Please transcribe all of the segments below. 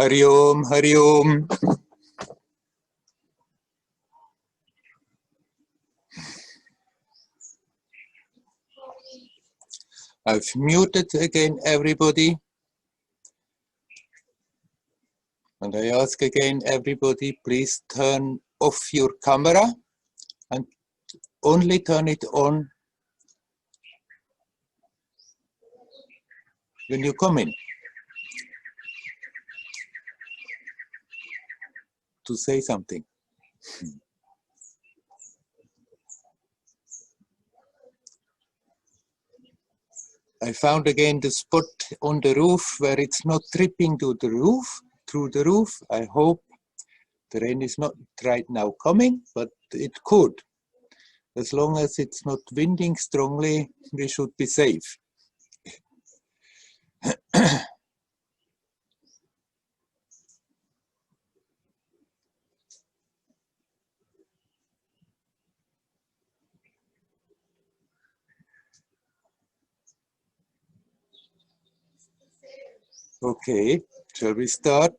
Hari Om, Hari Om. I've muted again everybody. And I ask again everybody, please turn off your camera and only turn it on when you come in to say something. I found again the spot on the roof where it's not tripping to the roof, through the roof. I hope the rain is not right now coming, but it could. As long as it's not winding strongly, we should be safe. Okay, shall we start?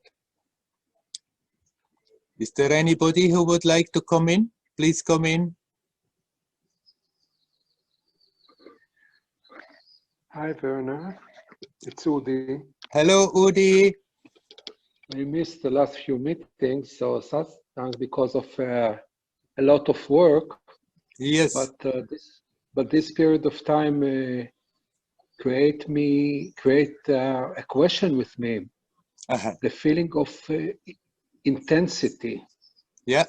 Is there anybody who would like to come in? Please come in. Hi, Werner. It's Udi. Hello, Udi. I missed the last few meetings, so Satsang because of a lot of work. Yes. But this period of time create a question with me. The feeling of intensity. Yeah.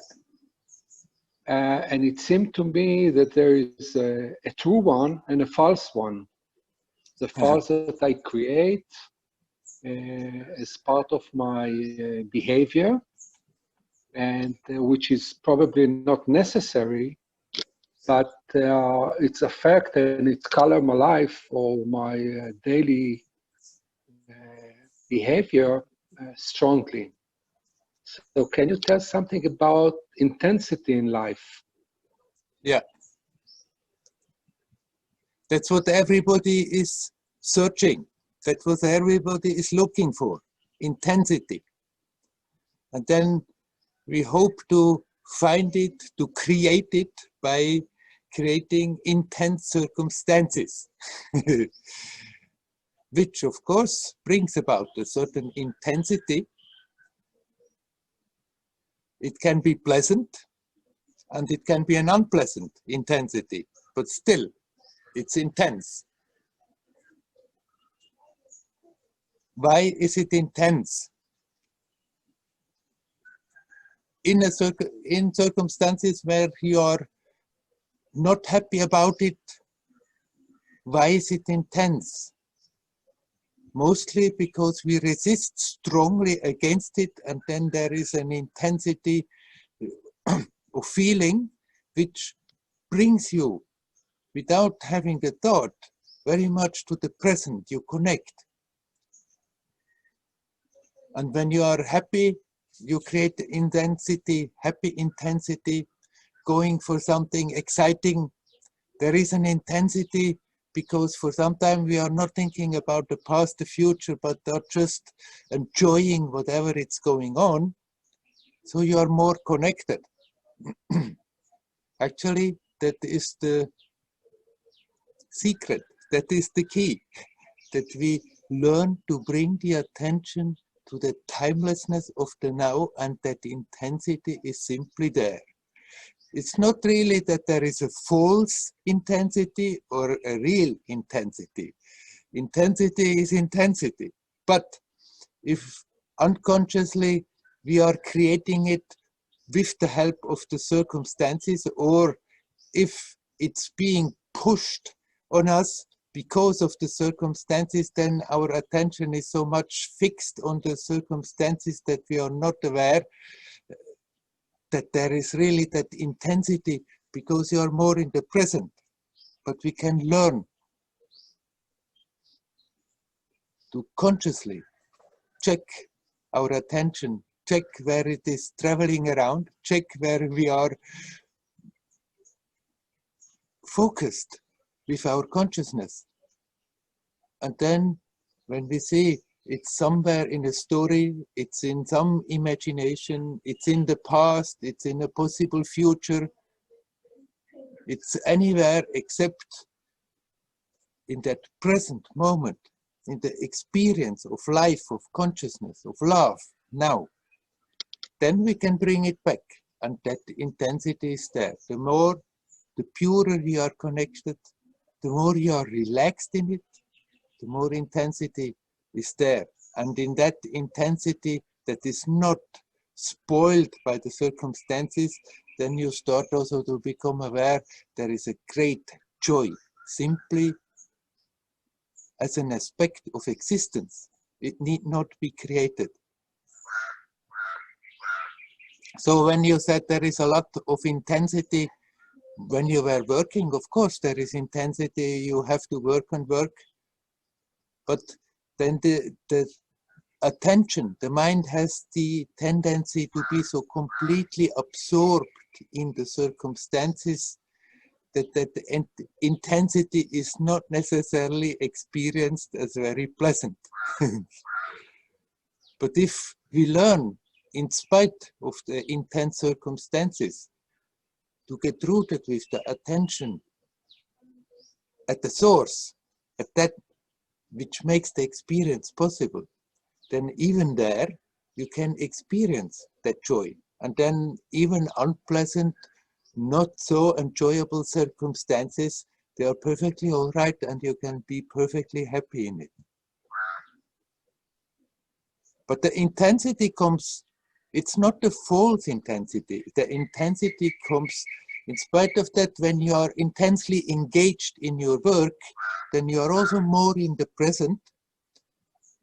And it seemed to me that there is a true one and a false one. The false that I create as part of my behavior, and which is probably not necessary, but it's a fact and it color my life or my daily behavior strongly. So can you tell something about intensity in life? Yeah. That's what everybody is searching. That's what everybody is looking for, intensity. And then we hope to find it, to create it by creating intense circumstances, which of course brings about a certain intensity. It can be pleasant and it can be an unpleasant intensity, but still it's intense. Why is it intense? In circumstances where you are not happy about it, why is it intense? Mostly because we resist strongly against it, and then there is an intensity of feeling which brings you, without having a thought, very much to the present. You connect. And when you are happy, you create intensity, happy intensity, going for something exciting. There is an intensity because for some time we are not thinking about the past, the future, but are just enjoying whatever it's going on. So you are more connected. Actually, that is the secret. That is the key. That we learn to bring the attention to the timelessness of the now, and that intensity is simply there. It's not really that there is a false intensity or a real intensity. Intensity is intensity. But if unconsciously we are creating it with the help of the circumstances, or if it's being pushed on us because of the circumstances, then our attention is so much fixed on the circumstances that we are not aware that there is really that intensity, because you are more in the present. But we can learn to consciously check our attention, check where it is traveling around, check where we are focused with our consciousness. And then when we see It's somewhere in a story, it's in some imagination, it's in the past, it's in a possible future. It's anywhere except in that present moment, in the experience of life, of consciousness, of love, now. Then we can bring it back, and that intensity is there. The purer you are connected, the more you are relaxed in it, the more intensity is there. And in that intensity that is not spoiled by the circumstances, then you start also to become aware there is a great joy, simply as an aspect of existence. It need not be created. So when you said there is a lot of intensity, when you were working, of course there is intensity, you have to work and work, but then the attention, the mind has the tendency to be so completely absorbed in the circumstances that the intensity is not necessarily experienced as very pleasant. But if we learn, in spite of the intense circumstances, to get rooted with the attention at the source, at that which makes the experience possible, then even there you can experience that joy. And then even unpleasant, not so enjoyable circumstances, they are perfectly all right and you can be perfectly happy in it. But the intensity comes, it's not the false intensity. The intensity comes in spite of that. When you are intensely engaged in your work, then you are also more in the present.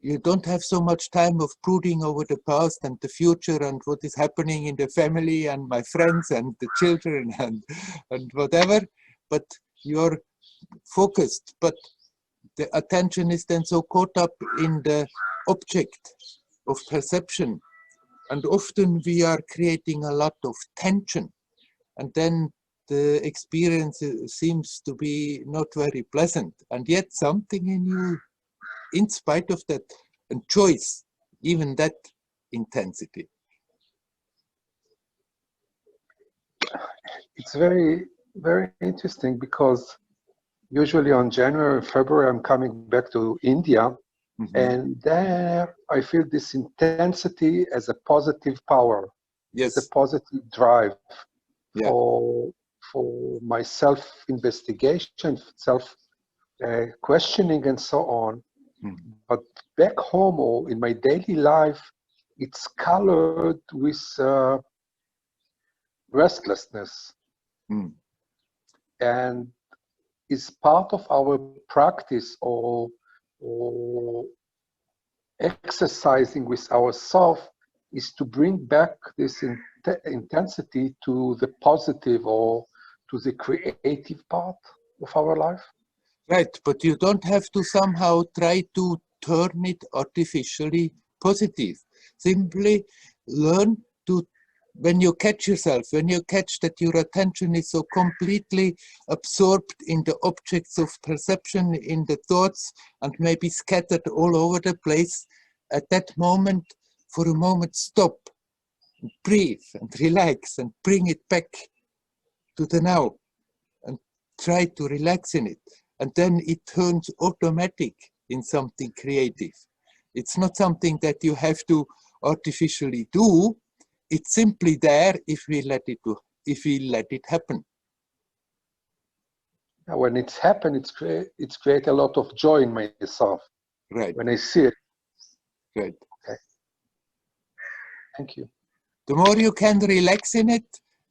You don't have so much time of brooding over the past and the future and what is happening in the family and my friends and the children and whatever, but you're focused. But the attention is then so caught up in the object of perception. And often we are creating a lot of tension. And then the experience seems to be not very pleasant. And yet something in you, in spite of that, enjoys even that intensity. It's very, very interesting because usually on January, February, I'm coming back to India. Mm-hmm. And there I feel this intensity as a positive power, yes, as a positive drive, yeah, for my self-investigation, self-questioning and so on. Mm-hmm. But back home or in my daily life, it's colored with restlessness. Mm. And is part of our practice or exercising with ourselves is to bring back this intensity to the positive or to the creative part of our life. Right, but you don't have to somehow try to turn it artificially positive. Simply learn to, when you catch yourself, when you catch that your attention is so completely absorbed in the objects of perception, in the thoughts, and maybe scattered all over the place, at that moment, for a moment, stop, and breathe, and relax, and bring it back to the now, and try to relax in it. And then it turns automatic in something creative. It's not something that you have to artificially do. It's simply there if we let it do, if we let it happen. When it's happened, it's create a lot of joy in myself. Right. When I see it. Right. Okay. Thank you. The more you can relax in it,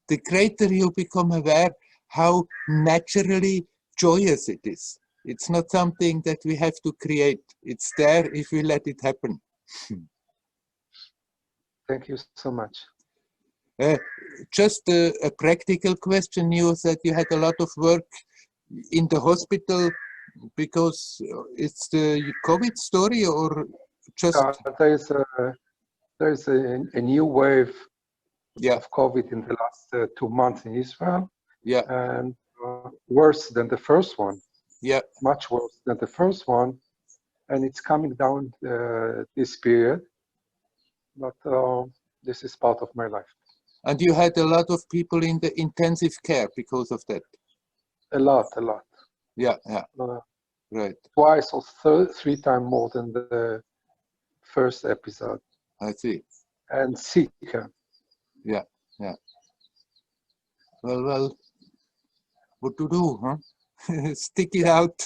the greater you become aware how naturally joyous it is. It's not something that we have to create. It's there if we let it happen. Thank you so much. Just a practical question. You said you had a lot of work in the hospital because it's the COVID story, or just? There's a new wave, yeah, of COVID in the last 2 months in Israel. Yeah. And worse than the first one. Yeah. Much worse than the first one. and it's coming down this period. But this is part of my life. And you had a lot of people in the intensive care because of that? A lot. Yeah, right. Twice or three times more than the first episode. I see. And sick. Yeah. Well, what to do, huh? Stick it out.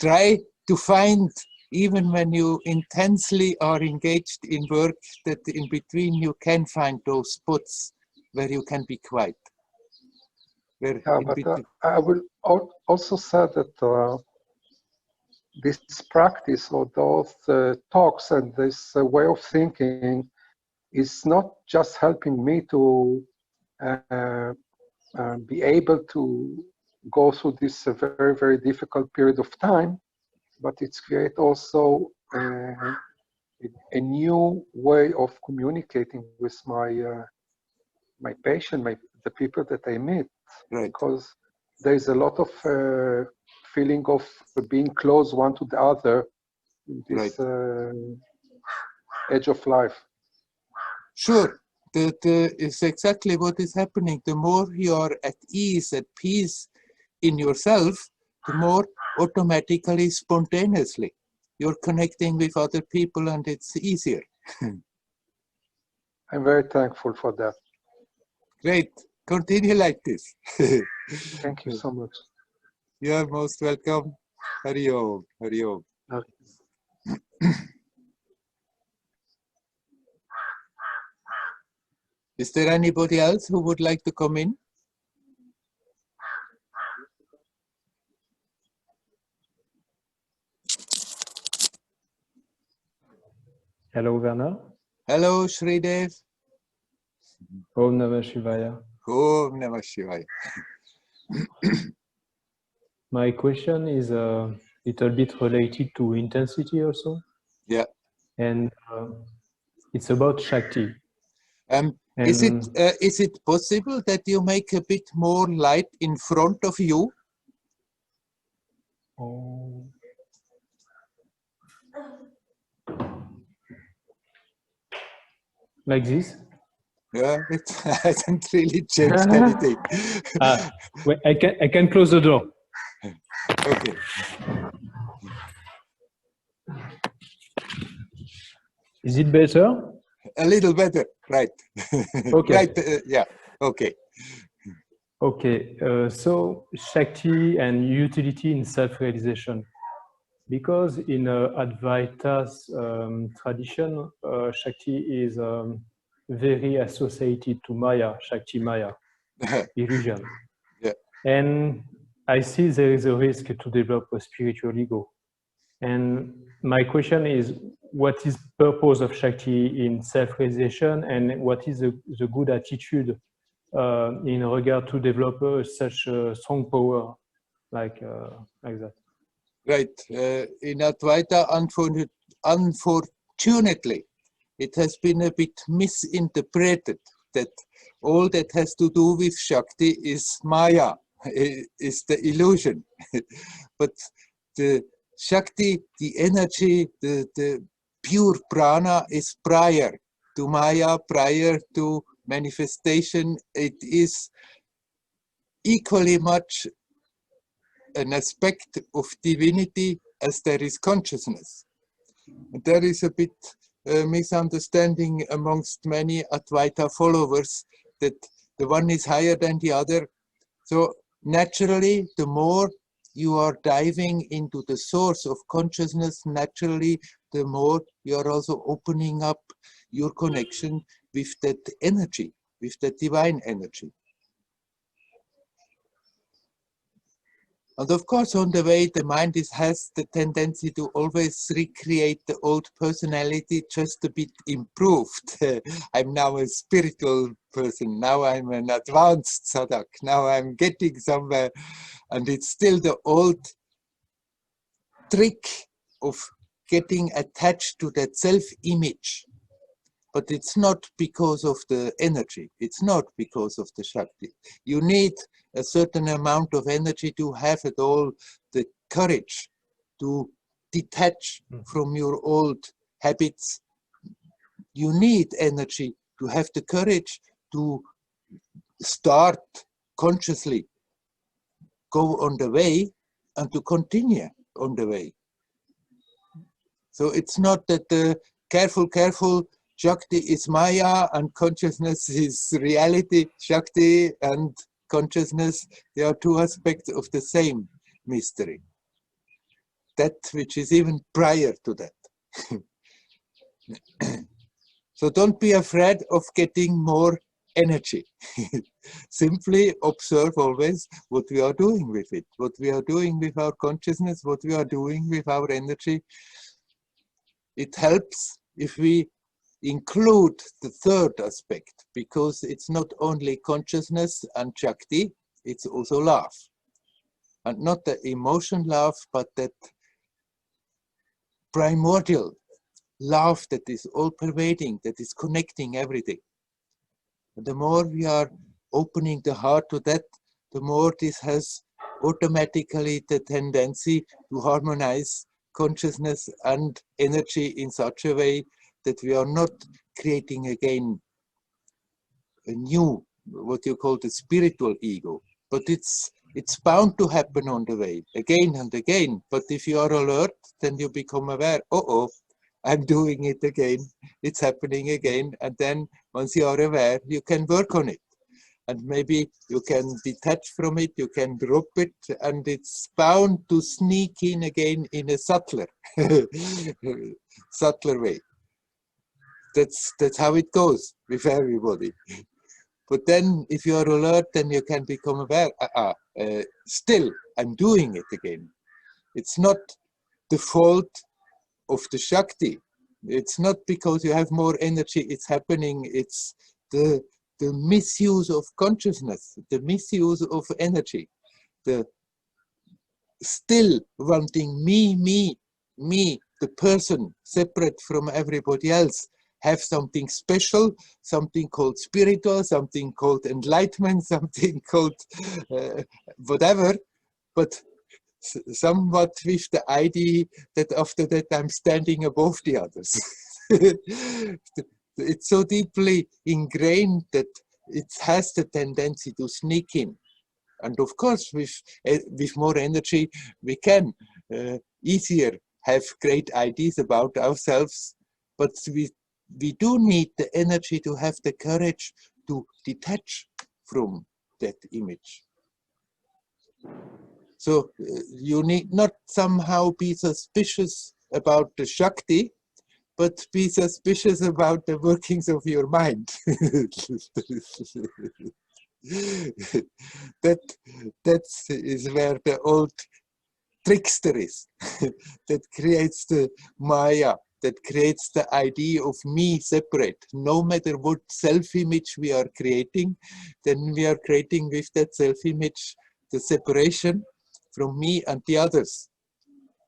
Try to find, even when you intensely are engaged in work, that in between you can find those spots where you can be quiet. I will also say that this practice or those talks and this way of thinking is not just helping me to be able to go through this very, very difficult period of time, but it's create also a new way of communicating with my patient, the people that I meet, right. Because there is a lot of feeling of being close one to the other in this edge of life. Sure, that is exactly what is happening. The more you are at ease, at peace in yourself, the more automatically, spontaneously, you're connecting with other people, and it's easier. I'm very thankful for that. Great. Continue like this. Thank you so much. You're most welcome. Hari Om. Hari Om. Is there anybody else who would like to come in? Hello, Werner. Hello, Shridev. Om Namah Shivaya. Om Namah Shivaya. My question is a little bit related to intensity also. Yeah. And it's about Shakti. Is it possible that you make a bit more light in front of you? Oh. Like this? Yeah, it hasn't really changed anything. Wait, I can close the door. Okay. Is it better? A little better, right? Okay. Right. Yeah. Okay. Okay. So Shakti and utility in self-realization, because in Advaita's tradition, Shakti is very associated to Maya, Shakti Maya, illusion. Yeah. And I see there is a risk to develop a spiritual ego. And my question is, what is the purpose of Shakti in self-realization, and what is the good attitude in regard to develop such a strong power like that? Right. In Advaita, unfortunately, it has been a bit misinterpreted that all that has to do with Shakti is Maya, is the illusion. But the Shakti, the energy, the pure prana is prior to Maya, prior to manifestation. It is equally much an aspect of divinity as there is consciousness. And there is a bit misunderstanding amongst many Advaita followers that the one is higher than the other. So naturally, the more you are diving into the source of consciousness, naturally, the more you are also opening up your connection with that energy, with that divine energy. And of course, on the way, the mind has the tendency to always recreate the old personality, just a bit improved. I'm now a spiritual person. Now I'm an advanced sadhak. Now I'm getting somewhere. And it's still the old trick of getting attached to that self-image. But it's not because of the energy. It's not because of the Shakti. You need a certain amount of energy to have at all the courage to detach from your old habits. You need energy to have the courage to start consciously, go on the way, and to continue on the way. So it's not that the careful, Shakti is Maya and consciousness is reality. Shakti and consciousness, they are two aspects of the same mystery. That which is even prior to that. So don't be afraid of getting more energy. Simply observe always what we are doing with it, what we are doing with our consciousness, what we are doing with our energy. It helps if we include the third aspect, because it's not only consciousness and Shakti, it's also love. And not the emotion love, but that primordial love that is all-pervading, that is connecting everything. And the more we are opening the heart to that, the more this has automatically the tendency to harmonize consciousness and energy in such a way that we are not creating again a new, what you call the spiritual ego. But it's bound to happen on the way, again and again. But if you are alert, then you become aware, oh, I'm doing it again, it's happening again. And then once you are aware, you can work on it. And maybe you can detach from it, you can drop it, and it's bound to sneak in again in a subtler, subtler way. That's how it goes with everybody. But then if you are alert, then you can become aware, still, I'm doing it again. It's not the fault of the Shakti. It's not because you have more energy, it's happening. It's the misuse of consciousness, the misuse of energy, the still wanting me, the person separate from everybody else, have something special, something called spiritual, something called enlightenment, something called whatever, but somewhat with the idea that after that I'm standing above the others. It's so deeply ingrained that it has the tendency to sneak in. And of course, with more energy, we can easier have great ideas about ourselves, but we do need the energy to have the courage to detach from that image. So you need not somehow be suspicious about the Shakti, but be suspicious about the workings of your mind. That is where the old trickster is. That creates the Maya, that creates the idea of me separate. No matter what self-image we are creating, then we are creating with that self-image the separation from me and the others.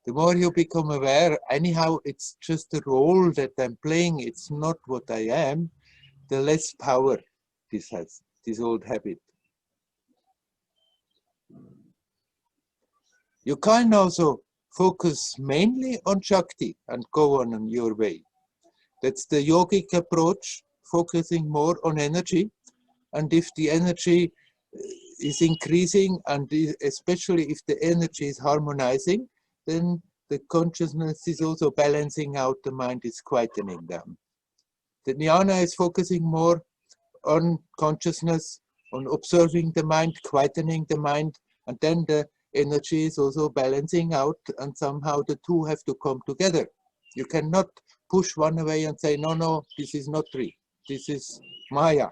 The more you become aware, anyhow, it's just a role that I'm playing, it's not what I am, the less power this has, this old habit. You can also focus mainly on Shakti and go on your way. That's the yogic approach, focusing more on energy. And if the energy is increasing, and especially if the energy is harmonizing, then the consciousness is also balancing out, the mind is quietening down. The jnana is focusing more on consciousness, on observing the mind, quietening the mind, and then the energy is also balancing out, and somehow the two have to come together. You cannot push one away and say, no, this is not real, this is Maya.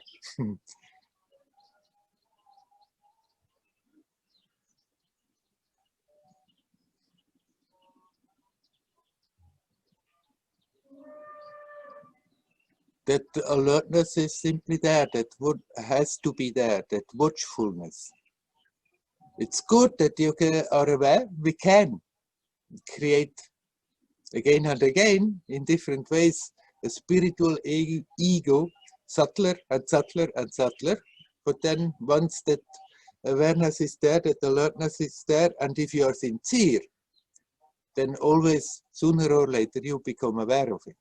That alertness is simply there, that what has to be there, that watchfulness. It's good that you are aware. We can create again and again in different ways a spiritual ego, subtler and subtler and subtler. But then once that awareness is there, that alertness is there, and if you are sincere, then always, sooner or later, you become aware of it.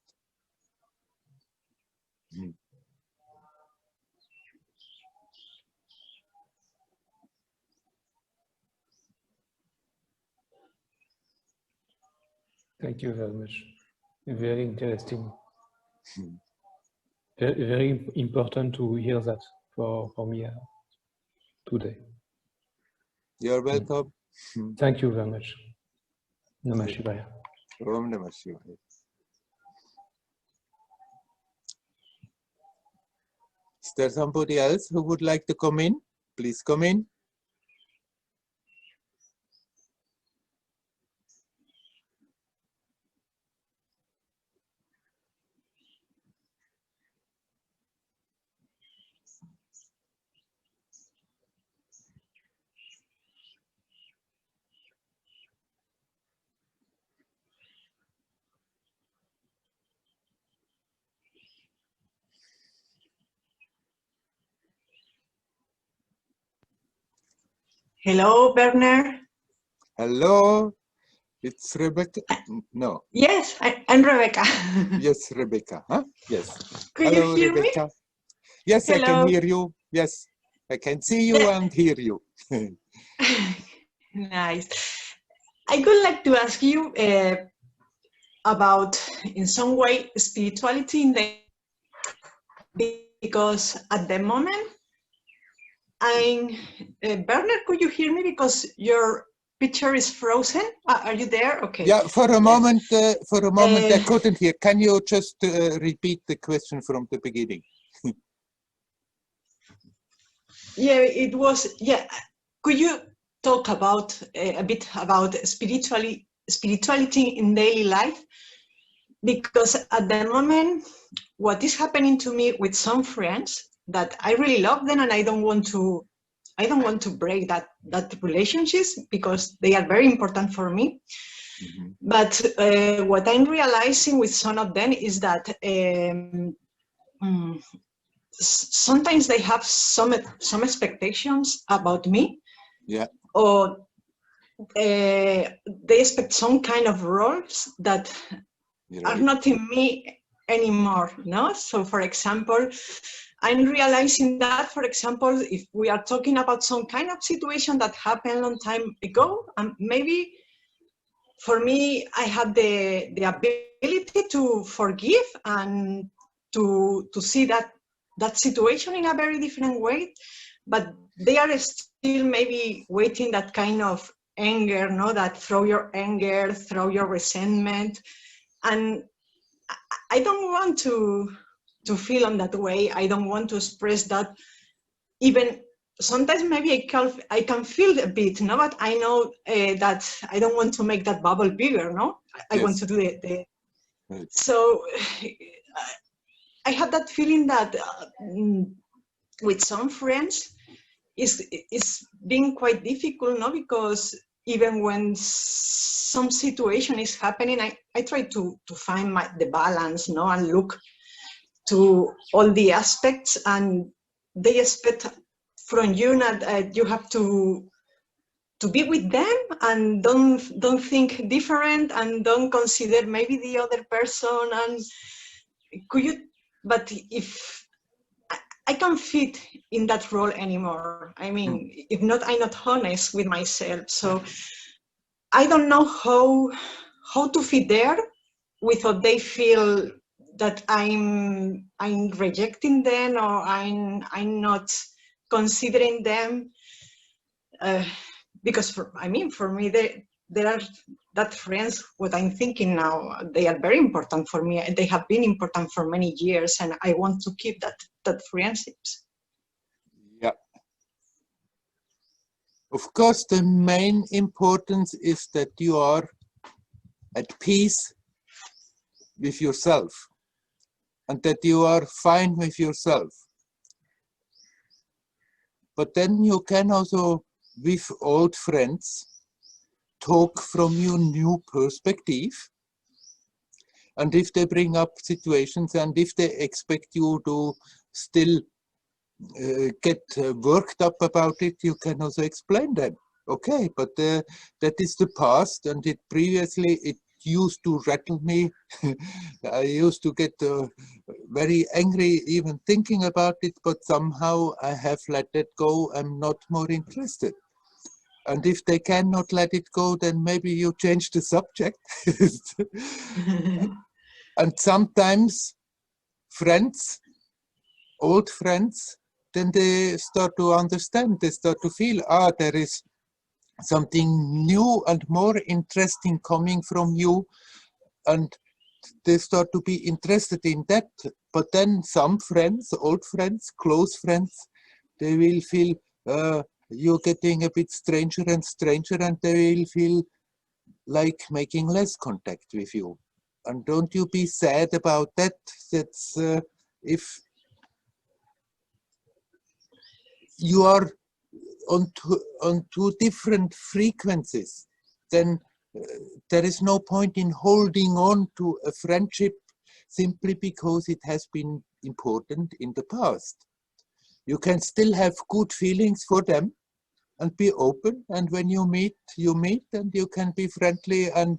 Thank you very much. Very interesting. Very, very important to hear that for me today. You're welcome. Thank you very much. Namah Shivaya. Om Namah Shivaya. Is there somebody else who would like to come in? Please come in. Hello, Werner. Hello, it's Rebecca. No. Yes, I'm Rebecca. Yes, Rebecca. Huh? Yes. Could Hello, you hear Rebecca. Yes, me? I can Hello. hear you. Yes, I can see you Yeah. and hear you. Nice. I would like to ask you about, in some way, spirituality in the, because at the moment, Werner, could you hear me? Because your picture is frozen. Are you there? Okay. Yeah, for a moment, I Uh, couldn't hear. Can you just repeat the question from the beginning? Yeah, it was, yeah. Could you talk about a bit about spirituality in daily life? Because at the moment, what is happening to me with some friends that I really love them, and I don't want to break that relationships because they are very important for me. Mm-hmm. But what I'm realizing with some of them is that sometimes they have some expectations about me. Yeah. Or they expect some kind of roles that are not in me anymore, no? So for example, I'm realizing that, for example, if we are talking about some kind of situation that happened a long time ago, maybe for me, I have the ability to forgive and to see that situation in a very different way, but they are still maybe waiting that kind of anger, no? That throw your anger, throw your resentment, and I don't want to feel on that way. I don't want to express that. Even sometimes maybe I can feel a bit, no, but I know that I don't want to make that bubble bigger, no. I want to do the right. So I have that feeling that with some friends is being quite difficult, no, because even when some situation is happening, I try to find the balance, no, and look to all the aspects, and they expect from you that you have to be with them and don't think different and don't consider maybe the other person. And could you? But if I can't fit in that role anymore, I mean, if not, I'm not honest with myself. So I don't know how to fit there without they feel that I'm rejecting them or I'm not considering them. Because for me, there are that friends, what I'm thinking now, they are very important for me. They have been important for many years, and I want to keep that friendships. Yeah. Of course, the main importance is that you are at peace with yourself and that you are fine with yourself. But then you can also, with old friends, talk from your new perspective. And if they bring up situations and if they expect you to still get worked up about it, you can also explain them. Okay, but that is the past, and it previously it used to rattle me. I used to get very angry even thinking about it, but somehow I have let it go. I'm not more interested. And if they cannot let it go, then maybe you change the subject. And sometimes friends, old friends, then they start to understand, they start to feel, there is something new and more interesting coming from you, and they start to be interested in that. But then some friends, old friends, close friends, they will feel you're getting a bit stranger and stranger, and they will feel like making less contact with you. And don't you be sad about that. That's if you are on two different frequencies, then there is no point in holding on to a friendship simply because it has been important in the past. You can still have good feelings for them and be open, and when you meet, and you can be friendly and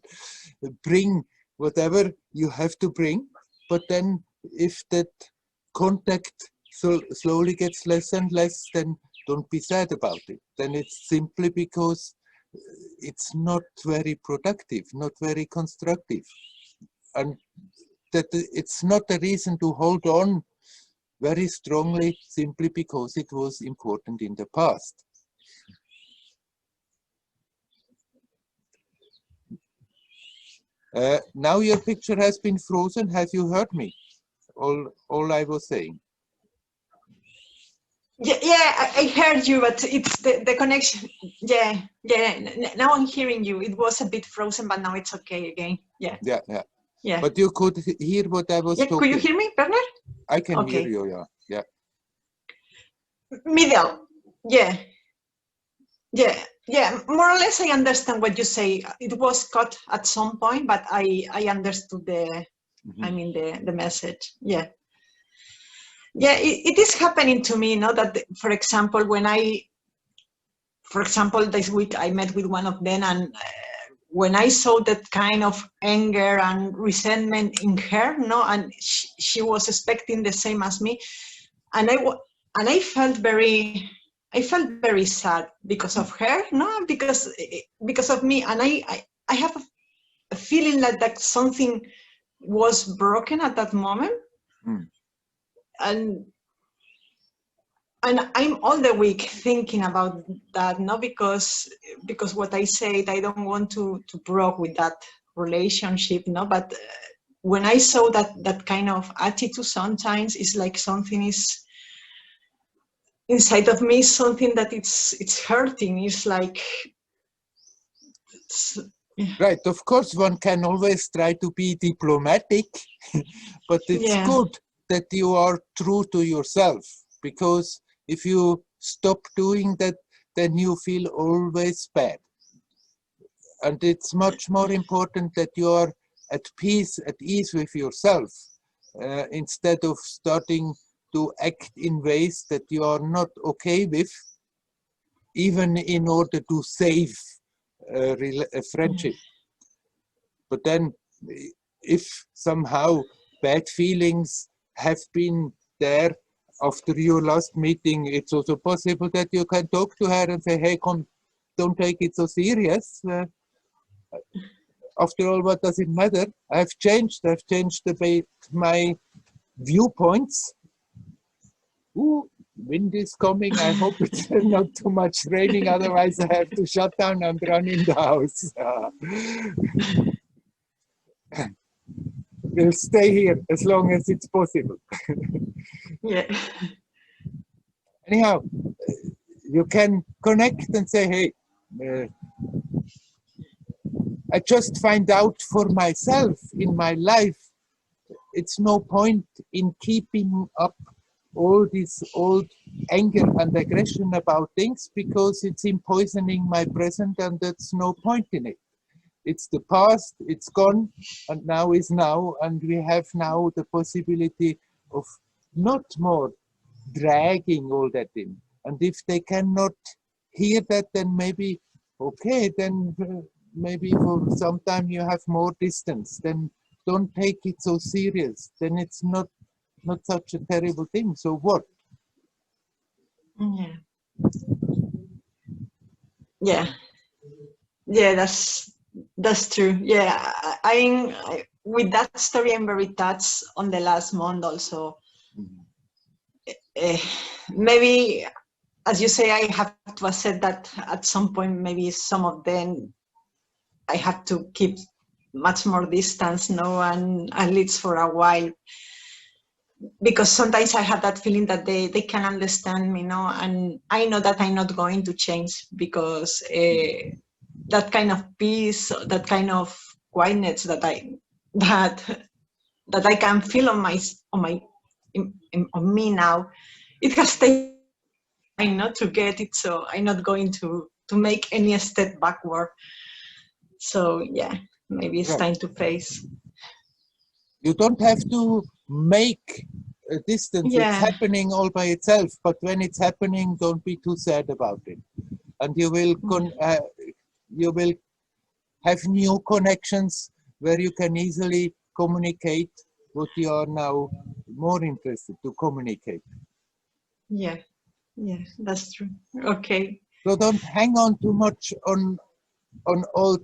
bring whatever you have to bring. But then if that contact slowly gets less and less, then don't be sad about it. Then it's simply because it's not very productive, not very constructive. And that it's not a reason to hold on very strongly simply because it was important in the past. Now your picture has been frozen. Have you heard me? All I was saying. Yeah, I heard you, but it's the connection. Yeah. Now I'm hearing you. It was a bit frozen, but now it's okay again. Yeah. But you could hear what I was talking. Could you hear me, Werner? I can hear you. Yeah. Middle. Yeah. More or less, I understand what you say. It was cut at some point, but I understood the. I mean the message. Yeah. Yeah, it is happening to me, that, for example, this week I met with one of them, and when I saw that kind of anger and resentment in her, and she was expecting the same as me, and I felt very sad because of her, because of me, and I have a feeling that something was broken at that moment. And I'm all the week thinking about that, because what I said, I don't want to break with that relationship, but when I saw that kind of attitude, sometimes it's like something is inside of me, something that it's hurting. It's like right. Of course, one can always try to be diplomatic, but it's good that you are true to yourself, because if you stop doing that, then you feel always bad. And it's much more important that you are at peace, at ease with yourself, instead of starting to act in ways that you are not okay with, even in order to save a friendship. But then if somehow bad feelings have been there after your last meeting, it's also possible that you can talk to her and say, hey, come, don't take it so serious. After all, what does it matter? I've changed a bit my viewpoints. Ooh, wind is coming. I hope it's not too much raining, otherwise I have to shut down and run in the house. We'll stay here as long as it's possible. Yeah. Anyhow, you can connect and say, hey, I just find out for myself in my life, it's no point in keeping up all this old anger and aggression about things, because it's poisoning my present, and that's no point in it. It's the past, it's gone, and now is now, and we have now the possibility of not more dragging all that in. And if they cannot hear that, then maybe okay, then maybe for some time you have more distance, then don't take it so serious, then it's not such a terrible thing. So what? Yeah, that's true. Yeah, I with that story, I'm very touched on the last month also. Maybe, as you say, I have to accept that at some point, maybe some of them I have to keep much more distance, and at least for a while, because sometimes I have that feeling that they can understand me, and I know that I'm not going to change, because that kind of peace, that kind of quietness that I can feel on me now, it has taken time not to get it, so I'm not going to make any step backward. So yeah, maybe it's time to face. You don't have to make a distance. Yeah. It's happening all by itself, but when it's happening, don't be too sad about it, and you will have new connections where you can easily communicate what you are now more interested to communicate. Yeah, that's true. Okay. So don't hang on too much on old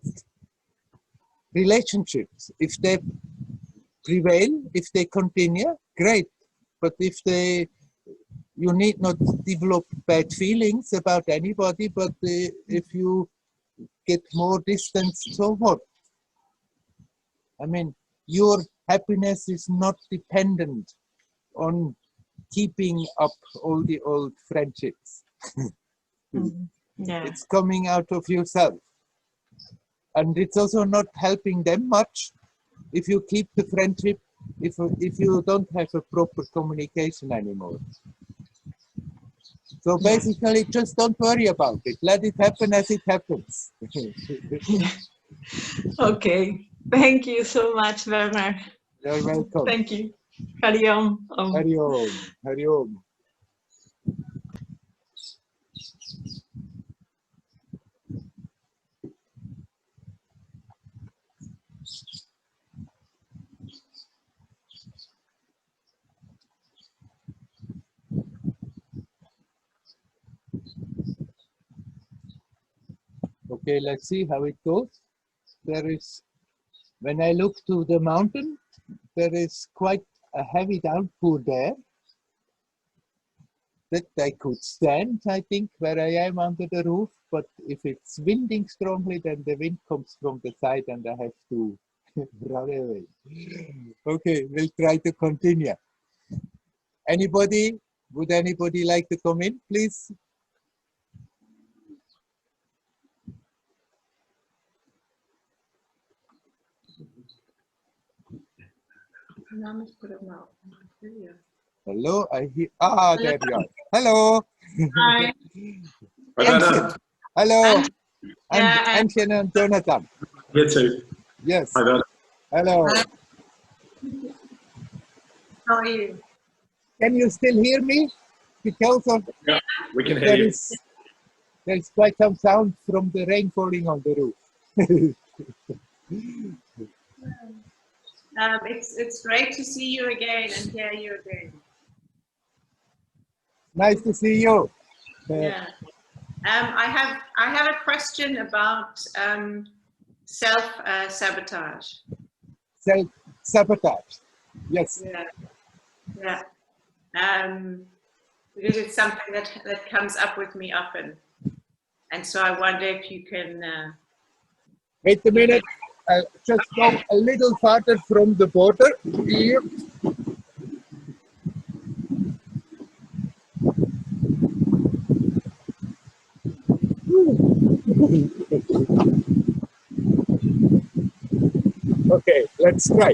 relationships. If they prevail, if they continue, great. But if you need not develop bad feelings about anybody, but if you get more distance, so what? I mean, your happiness is not dependent on keeping up all the old friendships. Yeah. It's coming out of yourself. And it's also not helping them much if you keep the friendship, if you don't have a proper communication anymore. So basically, just don't worry about it. Let it happen as it happens. Okay. Thank you so much, Werner. You're welcome. Thank you. Hari Om. Hari Om. Hari Om. Okay, let's see how it goes. There is, when I look to the mountain, there is quite a heavy downpour there that I could stand, I think, where I am under the roof. But if it's winding strongly, then the wind comes from the side and I have to run away. Okay, we'll try to continue. Anybody? Would anybody like to come in, please? Hello, I hear. Ah, there you are. Hello. Hi. Hello. I'm Shannon and Jonathan. Here too. Yes. Hi, Werner. Hello. How are you? Can you still hear me? Because of we can hear you. There's quite some sound from the rain falling on the roof. It's great to see you again and hear you again. Nice to see you. Yeah. I have a question about self-sabotage. Self-sabotage. Yes. Yeah. Because it's something that comes up with me often, and so I wonder if you can. Wait a minute. Just go a little farther from the border here. Okay, let's try.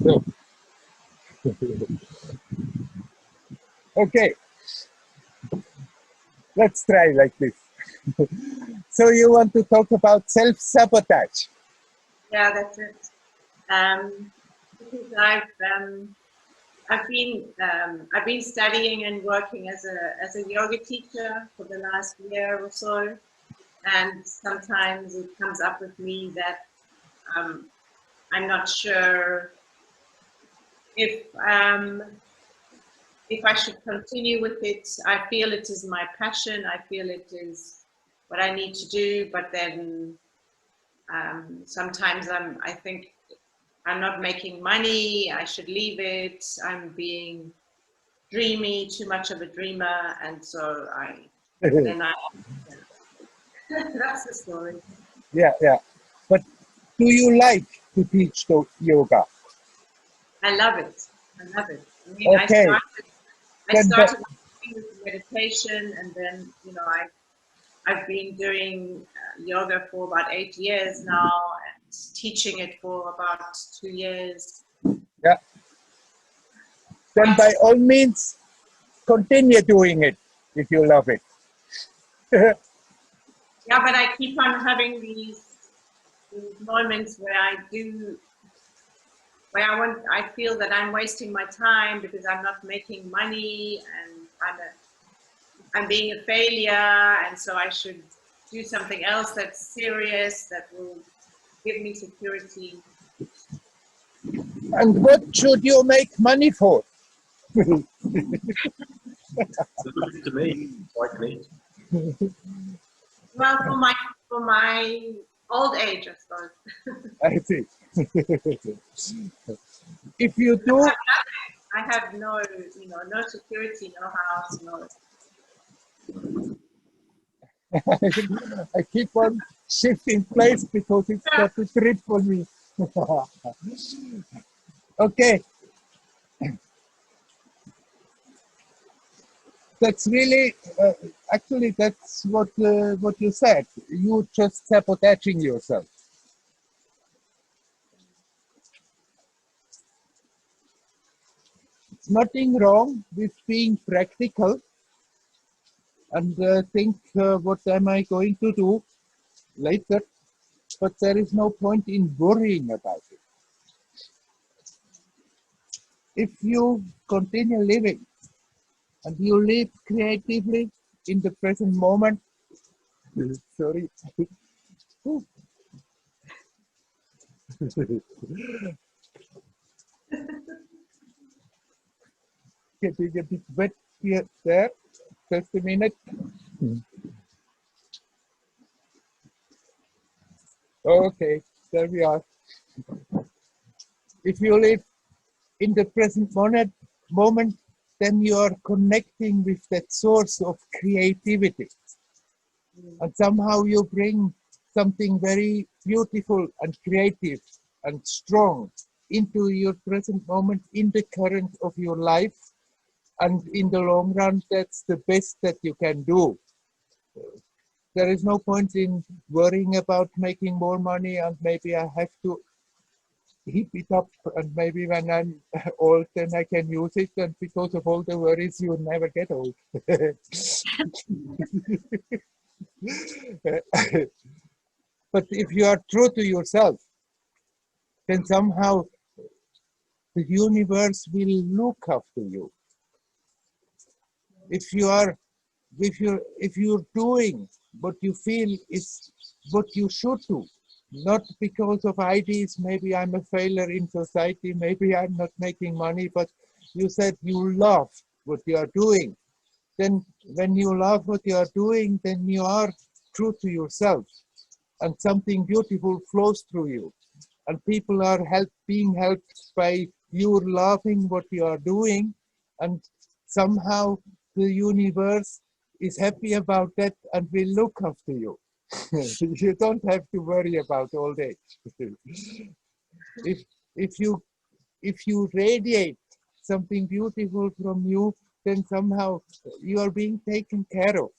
So. Okay, let's try like this. So you want to talk about self-sabotage? Yeah, that's it. Because I've been studying and working as a yoga teacher for the last year or so, and sometimes it comes up with me that I'm not sure if I should continue with it. I feel it is my passion. I feel it is what I need to do, but then sometimes I think I'm not making money. I should leave it. I'm being dreamy, too much of a dreamer, and so that's the story. Yeah, yeah. But do you like to teach yoga? I love it. I love it. I mean, Okay. I started with meditation, and then I've been doing yoga for about 8 years now, and teaching it for about 2 years. Yeah. Then by all means, continue doing it if you love it. Yeah, but I keep on having these moments where I feel that I'm wasting my time because I'm not making money and I'm being a failure, and so I should do something else that's serious, that will give me security. And what should you make money for? To me, like me. Well, for my old age, I suppose. I see. If you do, I have no security, no house, no. I keep on shifting place because it's not a trip for me. Okay. That's really, actually, that's what you said. You just sabotaging yourself. Nothing wrong with being practical and think, what am I going to do later? But there is no point in worrying about it. If you continue living and you live creatively in the present moment, sorry. Getting a bit wet here, there. Just a minute. Okay, there we are. If you live in the present moment, then you are connecting with that source of creativity. And somehow you bring something very beautiful and creative and strong into your present moment, in the current of your life. And in the long run, that's the best that you can do. There is no point in worrying about making more money and maybe I have to heap it up and maybe when I'm old then I can use it, and because of all the worries you never get old. But if you are true to yourself, then somehow the universe will look after you. If you're doing what you feel is what you should do, not because of ideas, maybe I'm a failure in society, maybe I'm not making money, but you said you love what you are doing. Then when you love what you are doing, then you are true to yourself and something beautiful flows through you. And people are being helped by you loving what you are doing, and somehow the universe is happy about that and will look after you. You don't have to worry about old age. If you radiate something beautiful from you, then somehow you are being taken care of.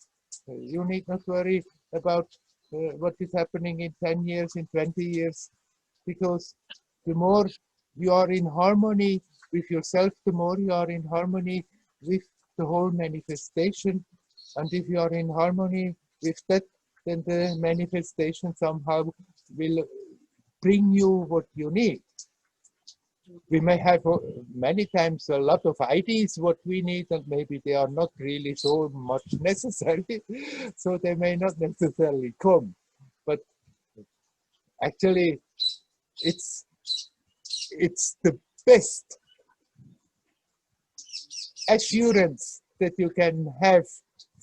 You need not worry about what is happening in 10 years, in 20 years, because the more you are in harmony with yourself, the more you are in harmony with the whole manifestation. And if you are in harmony with that, then the manifestation somehow will bring you what you need. We may have many times a lot of ideas what we need, and maybe they are not really so much necessary, so they may not necessarily come. But actually, it's the best assurance that you can have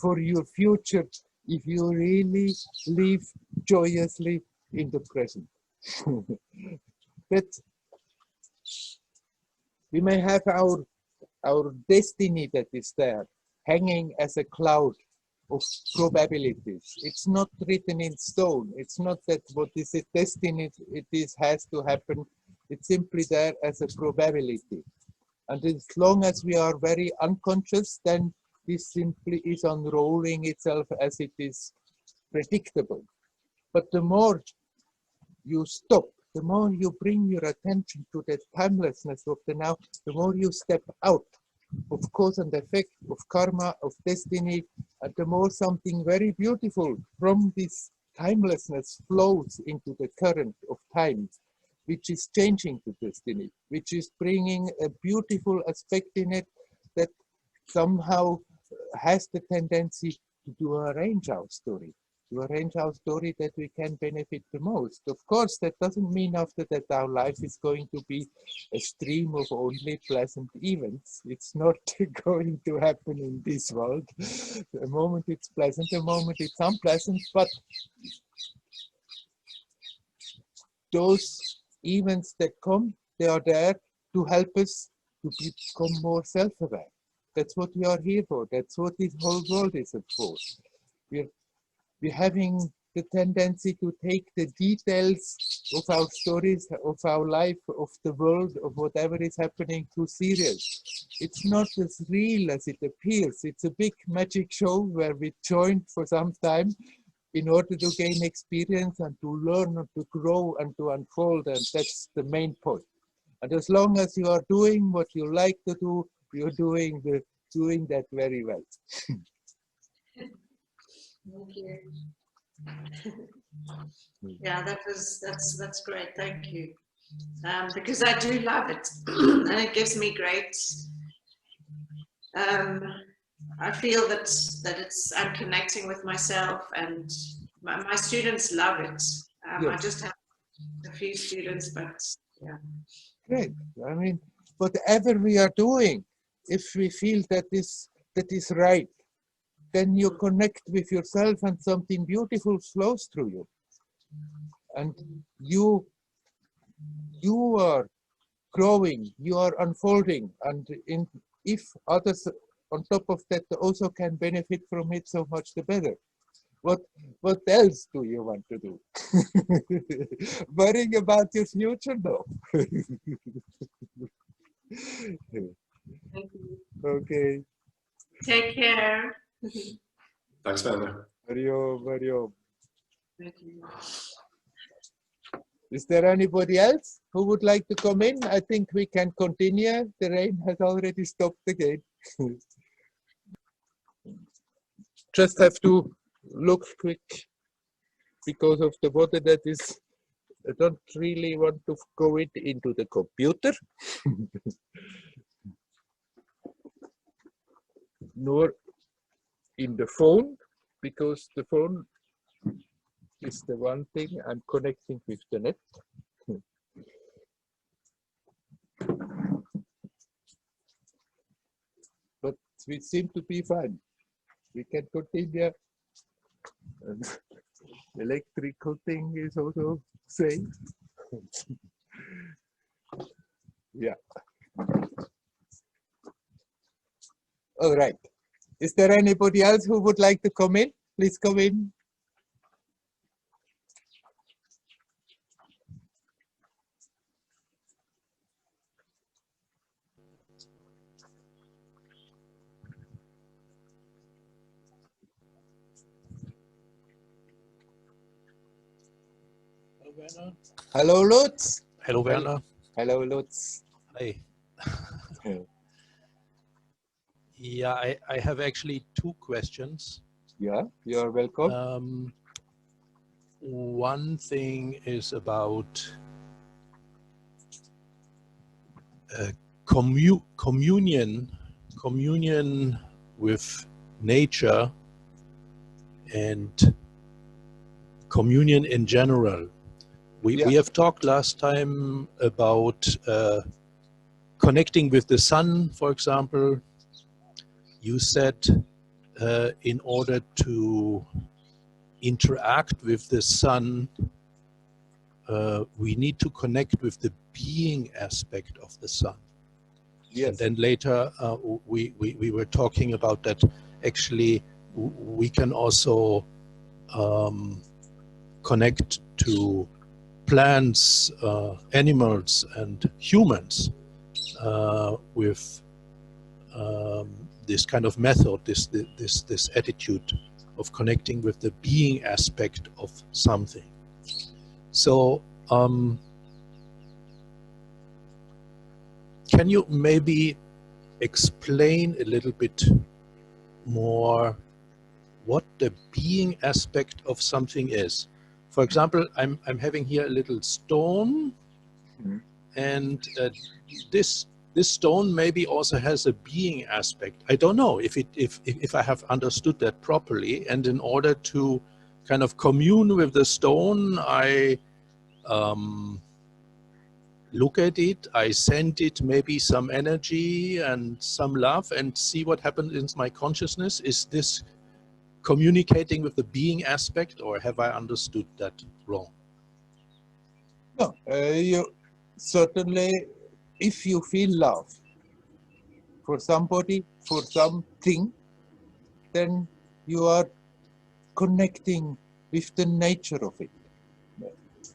for your future if you really live joyously in the present. But we may have our destiny that is there, hanging as a cloud of probabilities. It's not written in stone. It's not that what is a destiny, it is has to happen. It's simply there as a probability. And as long as we are very unconscious, then this simply is unrolling itself as it is predictable. But the more you stop, the more you bring your attention to the timelessness of the now, the more you step out of cause and effect, of karma, of destiny, and the more something very beautiful from this timelessness flows into the current of time, which is changing the destiny, which is bringing a beautiful aspect in it that somehow has the tendency to arrange our story. To arrange our story that we can benefit the most. Of course, that doesn't mean after that our life is going to be a stream of only pleasant events. It's not going to happen in this world. The moment it's pleasant, the moment it's unpleasant, but those events that come, they are there to help us to become more self-aware. That's what we are here for. That's what this whole world is for. We're having the tendency to take the details of our stories, of our life, of the world, of whatever is happening too serious. It's not as real as it appears. It's a big magic show where we joined for some time in order to gain experience and to learn and to grow and to unfold, and that's the main point. And as long as you are doing what you like to do, you're doing that very well. Thank you. Yeah, that's great. Thank you. Because I do love it, and it gives me great. I feel that I'm connecting with myself, and my students love it. Yes. I just have a few students, but yeah. Great. I mean, whatever we are doing, if we feel that is right, then you connect with yourself and something beautiful flows through you. And you are growing, you are unfolding, and if others on top of that also can benefit from it, so much the better. What else do you want to do? Worrying about your future? No. Thank you. Okay. Take care. Thanks, Werner. Very well. Thank you. Is there anybody else who would like to come in? I think we can continue. The rain has already stopped again. Just have to look quick because of the water that is. I don't really want to go into the computer. Nor in the phone, because the phone is the one thing I'm connecting with the net. But we seem to be fine. We can continue. And electrical thing is also same. Yeah. All right. Is there anybody else who would like to come in? Please come in. Hello, Lutz. Hello, Werner. Hello, Lutz. Hi. Yeah, I have actually two questions. Yeah, you're welcome. One thing is about communion with nature and communion in general. We have talked last time about connecting with the sun, for example. You said in order to interact with the sun, we need to connect with the being aspect of the sun. Yes. And then later we were talking about that actually we can also connect to plants, animals and humans with this kind of method, this attitude of connecting with the being aspect of something. So can you maybe explain a little bit more what the being aspect of something is? For example, I'm having here a little stone, and this stone maybe also has a being aspect. I don't know if I have understood that properly. And in order to kind of commune with the stone, I look at it, I send it maybe some energy and some love and see what happens in my consciousness. Is this communicating with the being aspect, or have I understood that wrong? No, you certainly, if you feel love for somebody, for something, then you are connecting with the nature of it.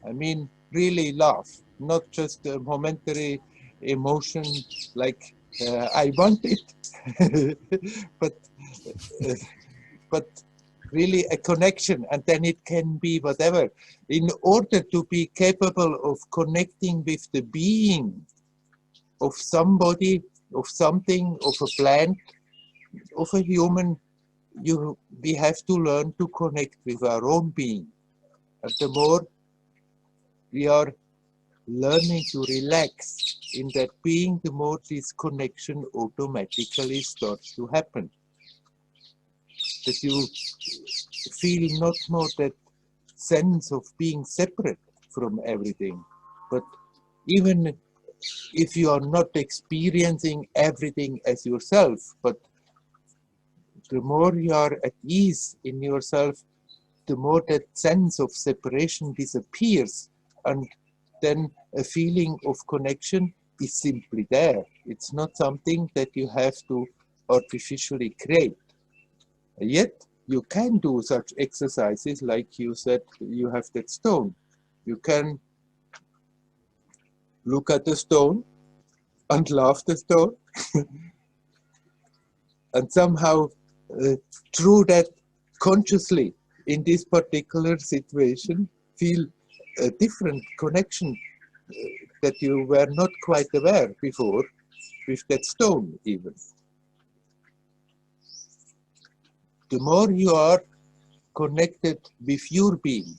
I mean, really love, not just a momentary emotion like I want it, but really a connection, and then it can be whatever. In order to be capable of connecting with the being of somebody, of something, of a plant, of a human, we have to learn to connect with our own being. And the more we are learning to relax in that being, the more this connection automatically starts to happen. That you feel not more that sense of being separate from everything, but even if you are not experiencing everything as yourself, but the more you are at ease in yourself, the more that sense of separation disappears, and then a feeling of connection is simply there. It's not something that you have to artificially create. Yet you can do such exercises like you said, you have that stone. You can look at the stone and love the stone and somehow through that consciously in this particular situation feel a different connection that you were not quite aware before with that stone even. The more you are connected with your being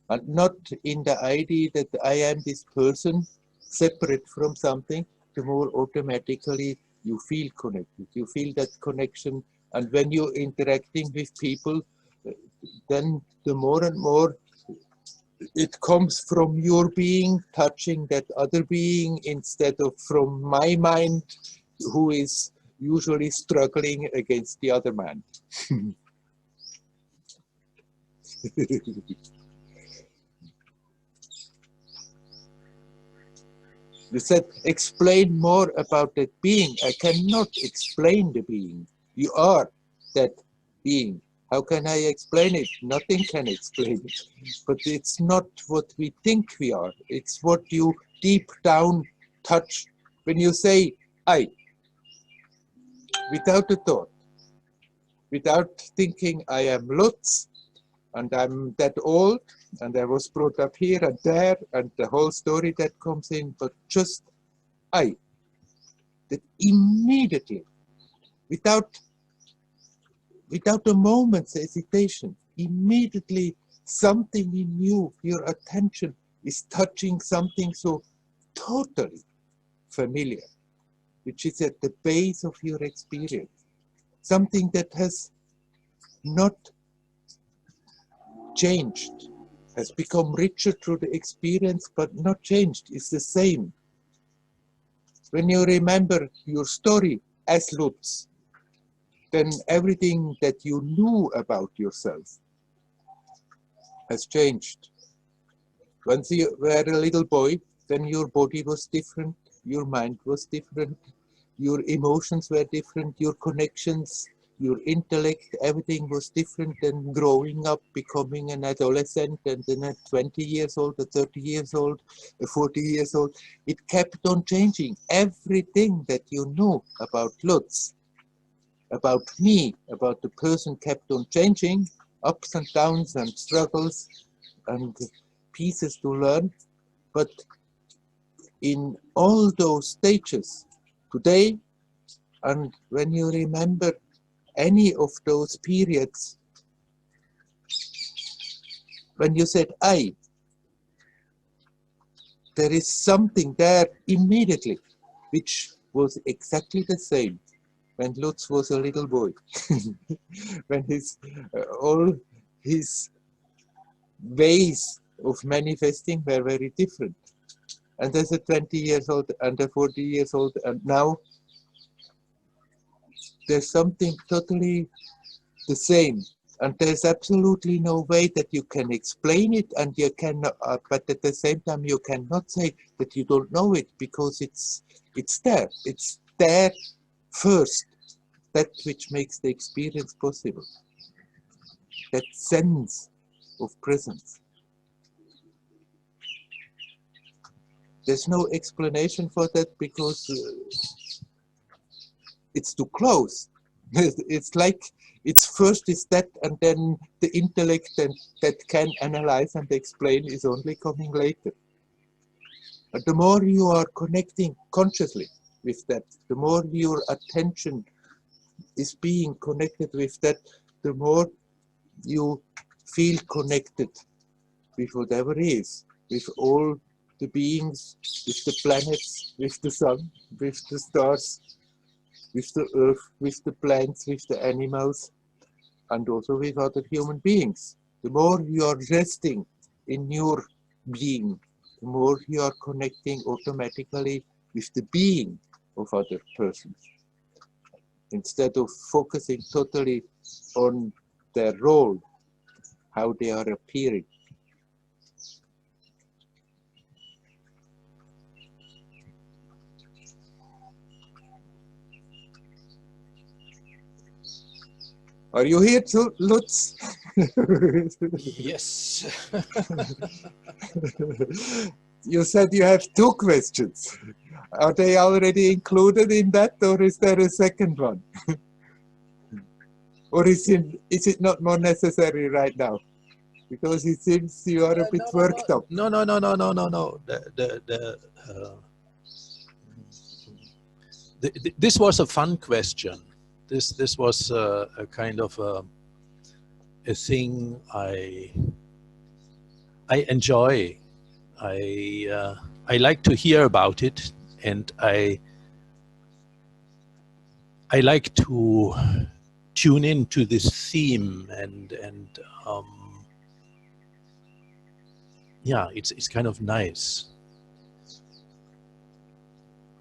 and not in the idea that I am this person separate from something, the more automatically you feel connected. You feel that connection, and when you're interacting with people, then the more and more it comes from your being touching that other being instead of from my mind, who is usually struggling against the other man. You said, explain more about that being. I cannot explain the being. You are that being. How can I explain it? Nothing can explain it. But it's not what we think we are. It's what you deep down touch. When you say, I, without a thought, without thinking I am Lutz, and I'm that old, and I was brought up here and there, and the whole story that comes in, but just I, that immediately, without without a moment's hesitation, immediately something in you, your attention is touching something so totally familiar, which is at the base of your experience. Something that has not changed, has become richer through the experience, but not changed, is the same. When you remember your story as Lutz, then everything that you knew about yourself has changed. Once you were a little boy, then your body was different, your mind was different, your emotions were different, your connections, your intellect, everything was different than growing up, becoming an adolescent, and then at 20 years old, at 30 years old, at 40 years old. It kept on changing. Everything that you knew about Lutz, about me, about the person kept on changing, ups and downs and struggles and pieces to learn. But in all those stages, today, and when you remember any of those periods, when you said I, there is something there immediately, which was exactly the same when Lutz was a little boy, when all his ways of manifesting were very different. And as a 20 years old and a 40 years old, and now there's something totally the same. And there's absolutely no way that you can explain it, and you cannot, but at the same time you cannot say that you don't know it, because it's there. It's there first. That which makes the experience possible. That sense of presence. There's no explanation for that, because it's too close. It's like it's first is that, and then the intellect that can analyze and explain is only coming later. But the more you are connecting consciously with that, the more your attention is being connected with that, the more you feel connected with whatever is, with all the beings, with the planets, with the sun, with the stars, with the earth, with the plants, with the animals, and also with other human beings. The more you are resting in your being, the more you are connecting automatically with the being of other persons, instead of focusing totally on their role, how they are appearing. Are you here too, Lutz? Yes. You said you have 2 questions. Are they already included in that, or is there a second one? Or is it not more necessary right now? Because it seems you are a bit worked up. No. This was a fun question. This was a kind of a thing I enjoy. I like to hear about it, and I like to tune into this theme, and yeah, it's kind of nice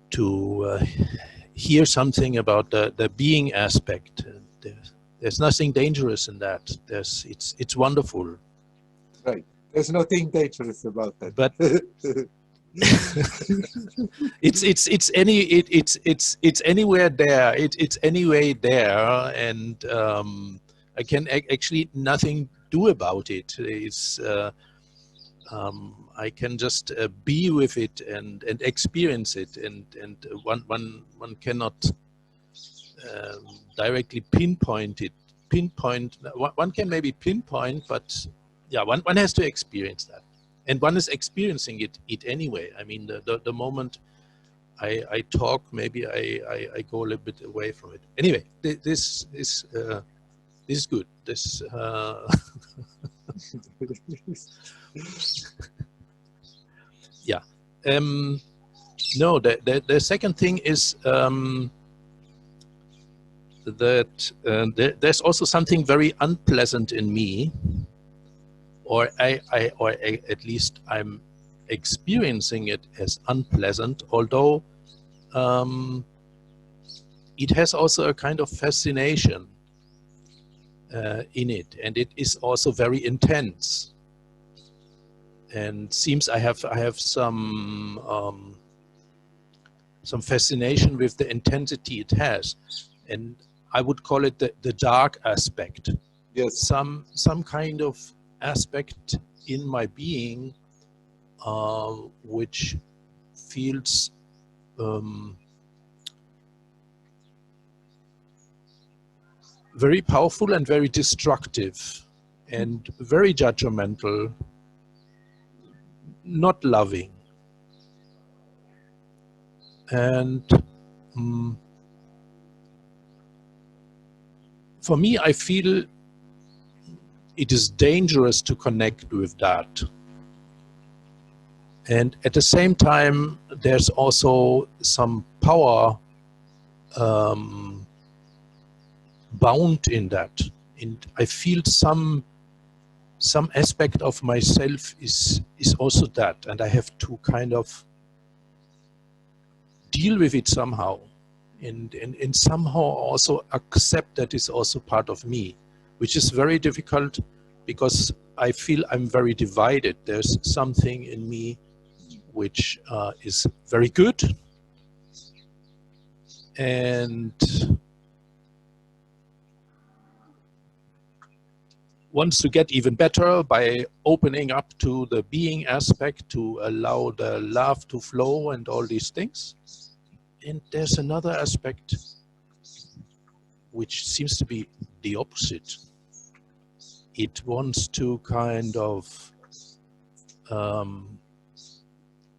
to hear something about the being aspect. There's nothing dangerous in that. It's wonderful. Right. There's nothing dangerous about that. But it's anywhere there. It's anyway there, and I can actually nothing do about it. It's I can just be with it and experience it, and one cannot directly pinpoint it. One can maybe pinpoint, but yeah, one has to experience that, and one is experiencing it anyway. I mean, the moment I talk, maybe I go a little bit away from it. Anyway, this is This is good. This. Yeah. No, the second thing is that there's also something very unpleasant in me, or at least I'm experiencing it as unpleasant, although it has also a kind of fascination in it, and it is also very intense. And seems I have some fascination with the intensity it has, and I would call it the dark aspect. Yes. Some kind of aspect in my being which feels very powerful and very destructive and very judgmental, not loving. And for me, I feel it is dangerous to connect with that. And at the same time, there's also some power bound in that. And I feel some aspect of myself is also that. And I have to kind of deal with it somehow. And somehow also accept that it's also part of me, which is very difficult because I feel I'm very divided. There's something in me which is very good and wants to get even better by opening up to the being aspect, to allow the love to flow and all these things. And there's another aspect which seems to be the opposite. It wants to kind of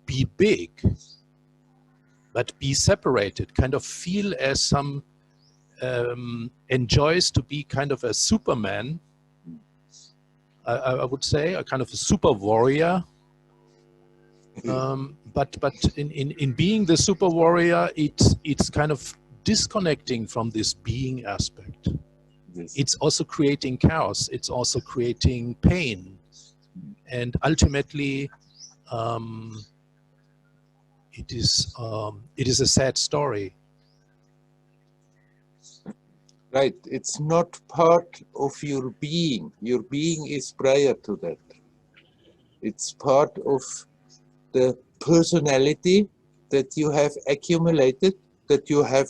be big, but be separated, kind of feel as some enjoys to be kind of a Superman, I would say, a kind of a super warrior. But in being the super warrior, it's kind of disconnecting from this being aspect. Yes. It's also creating chaos. It's also creating pain, and ultimately, it is a sad story. Right. It's not part of your being. Your being is prior to that. It's part of the personality that you have accumulated, that you have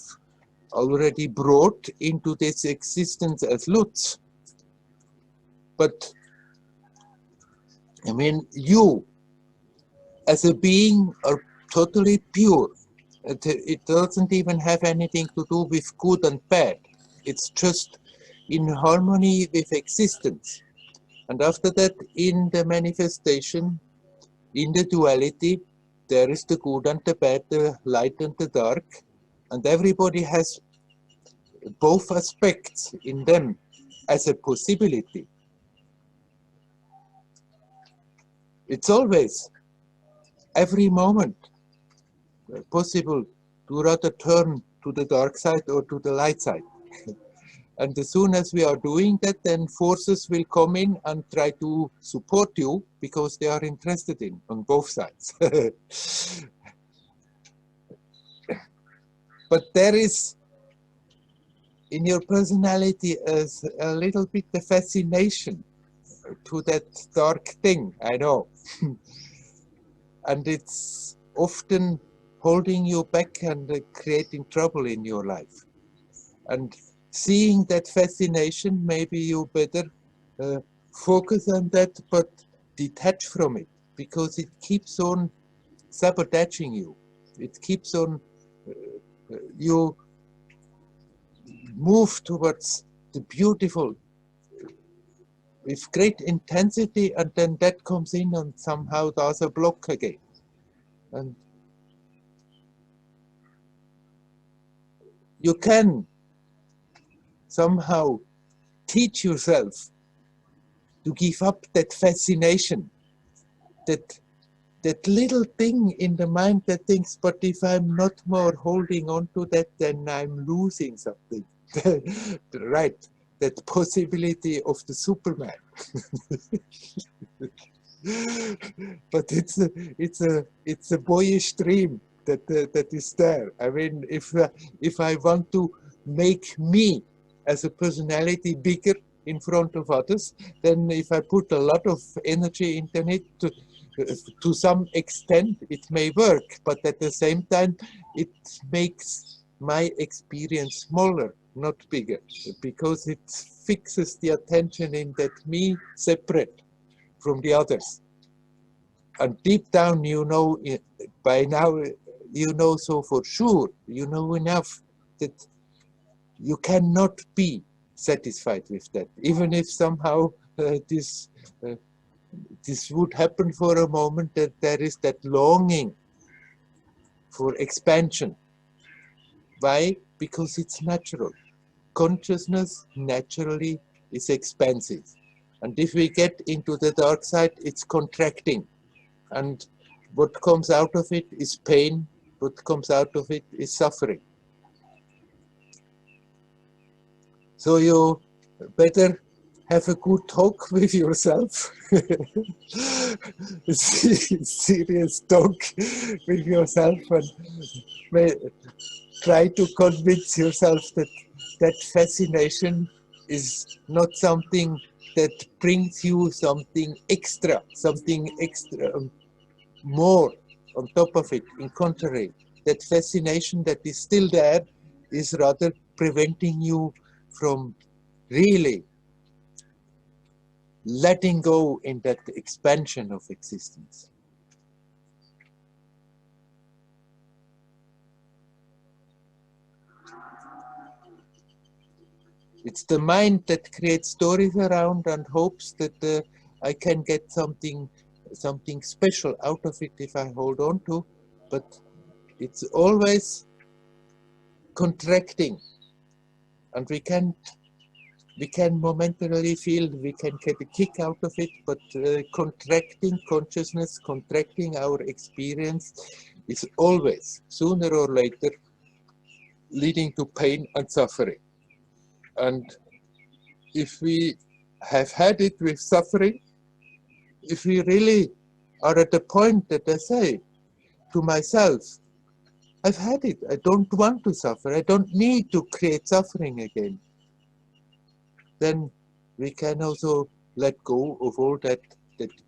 already brought into this existence as Lutz. But, I mean, you, as a being, are totally pure. It doesn't even have anything to do with good and bad. It's just in harmony with existence. And after that, in the manifestation, in the duality, there is the good and the bad, the light and the dark. And everybody has both aspects in them as a possibility. It's always, every moment, possible to rather turn to the dark side or to the light side. And as soon as we are doing that, then forces will come in and try to support you because they are interested in on both sides. But there is in your personality as a little bit the fascination to that dark thing, I know. And it's often holding you back and creating trouble in your life. And seeing that fascination, maybe you better focus on that, but detach from it, because it keeps on sabotaging you. It keeps on, you move towards the beautiful with great intensity, and then that comes in and somehow does a block again. And you can somehow teach yourself to give up that fascination, that little thing in the mind that thinks, but if I'm not more holding on to that, then I'm losing something. Right, that possibility of the Superman. But it's a boyish dream that is there. I mean, if I want to make me as a personality bigger in front of others, then if I put a lot of energy into it, to some extent it may work, but at the same time it makes my experience smaller, not bigger, because it fixes the attention in that me separate from the others. And deep down, you know, by now, you know, so for sure, you know enough that you cannot be satisfied with that, even if somehow this would happen for a moment, that there is that longing for expansion. Why? Because it's natural. Consciousness naturally is expansive. And if we get into the dark side, it's contracting. And what comes out of it is pain. What comes out of it is suffering. So you better have a good talk with yourself. Serious talk with yourself, and try to convince yourself that that fascination is not something that brings you something extra more on top of it. In contrary, that fascination that is still there is rather preventing you from really letting go in that expansion of existence. It's the mind that creates stories around and hopes that I can get something special out of it if I hold on to, but it's always contracting, and we can momentarily feel we can get a kick out of it, but contracting consciousness, contracting our experience is always, sooner or later, leading to pain and suffering. And if we have had it with suffering, if we really are at the point that I say to myself, I've had it, I don't want to suffer, I don't need to create suffering again, then we can also let go of all that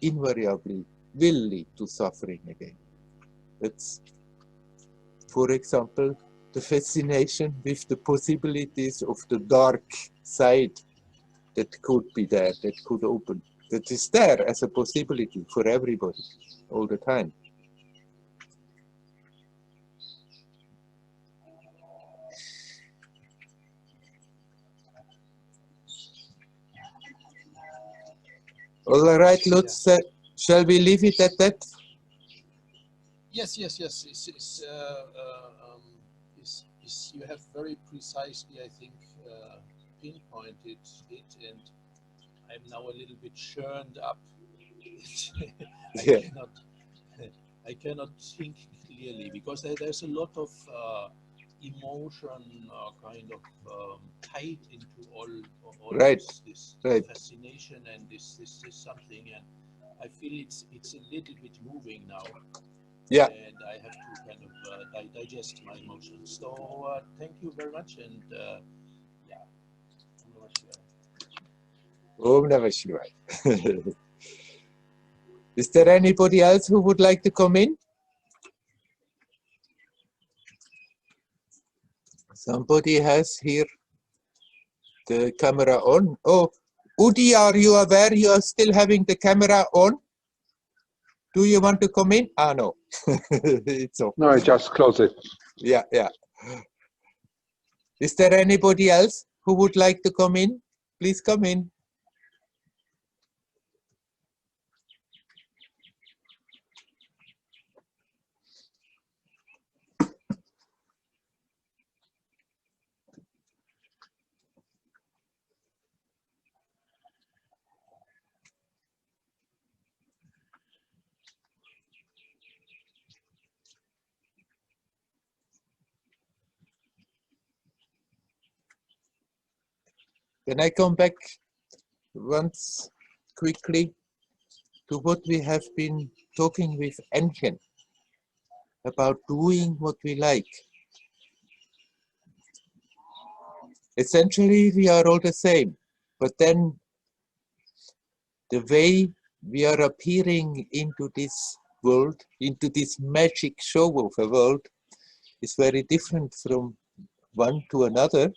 invariably will lead to suffering again. That's, for example, the fascination with the possibilities of the dark side that could be there, that could open, that is there as a possibility for everybody all the time. All right, Lutz, shall we leave it at that? Yes. You have very precisely, I think, pinpointed it, and I'm now a little bit churned up. I cannot think clearly, because there's a lot of emotion kind of tied into all right. this right. fascination, and this something, and I feel it's a little bit moving now. Yeah. And I have to kind of digest my emotions. So thank you very much, and yeah. Om Namah Shivaya. Is there anybody else who would like to come in? Somebody has here the camera on. Oh, Udi, are you aware you are still having the camera on? Do you want to come in? Ah, no. It's okay. No, I just close it. Yeah. Is there anybody else who would like to come in? Please come in. When I come back once quickly to what we have been talking with Enchen about doing what we like. Essentially, we are all the same, but then the way we are appearing into this world, into this magic show of a world, is very different from one to another.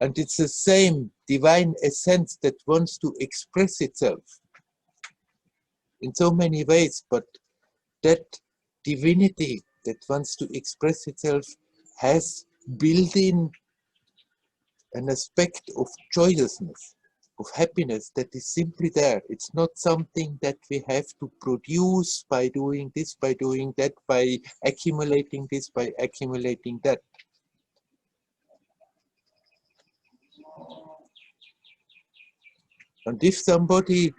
And it's the same divine essence that wants to express itself in so many ways, but that divinity that wants to express itself has built in an aspect of joyousness, of happiness that is simply there. It's not something that we have to produce by doing this, by doing that, by accumulating this, by accumulating that. And if somebody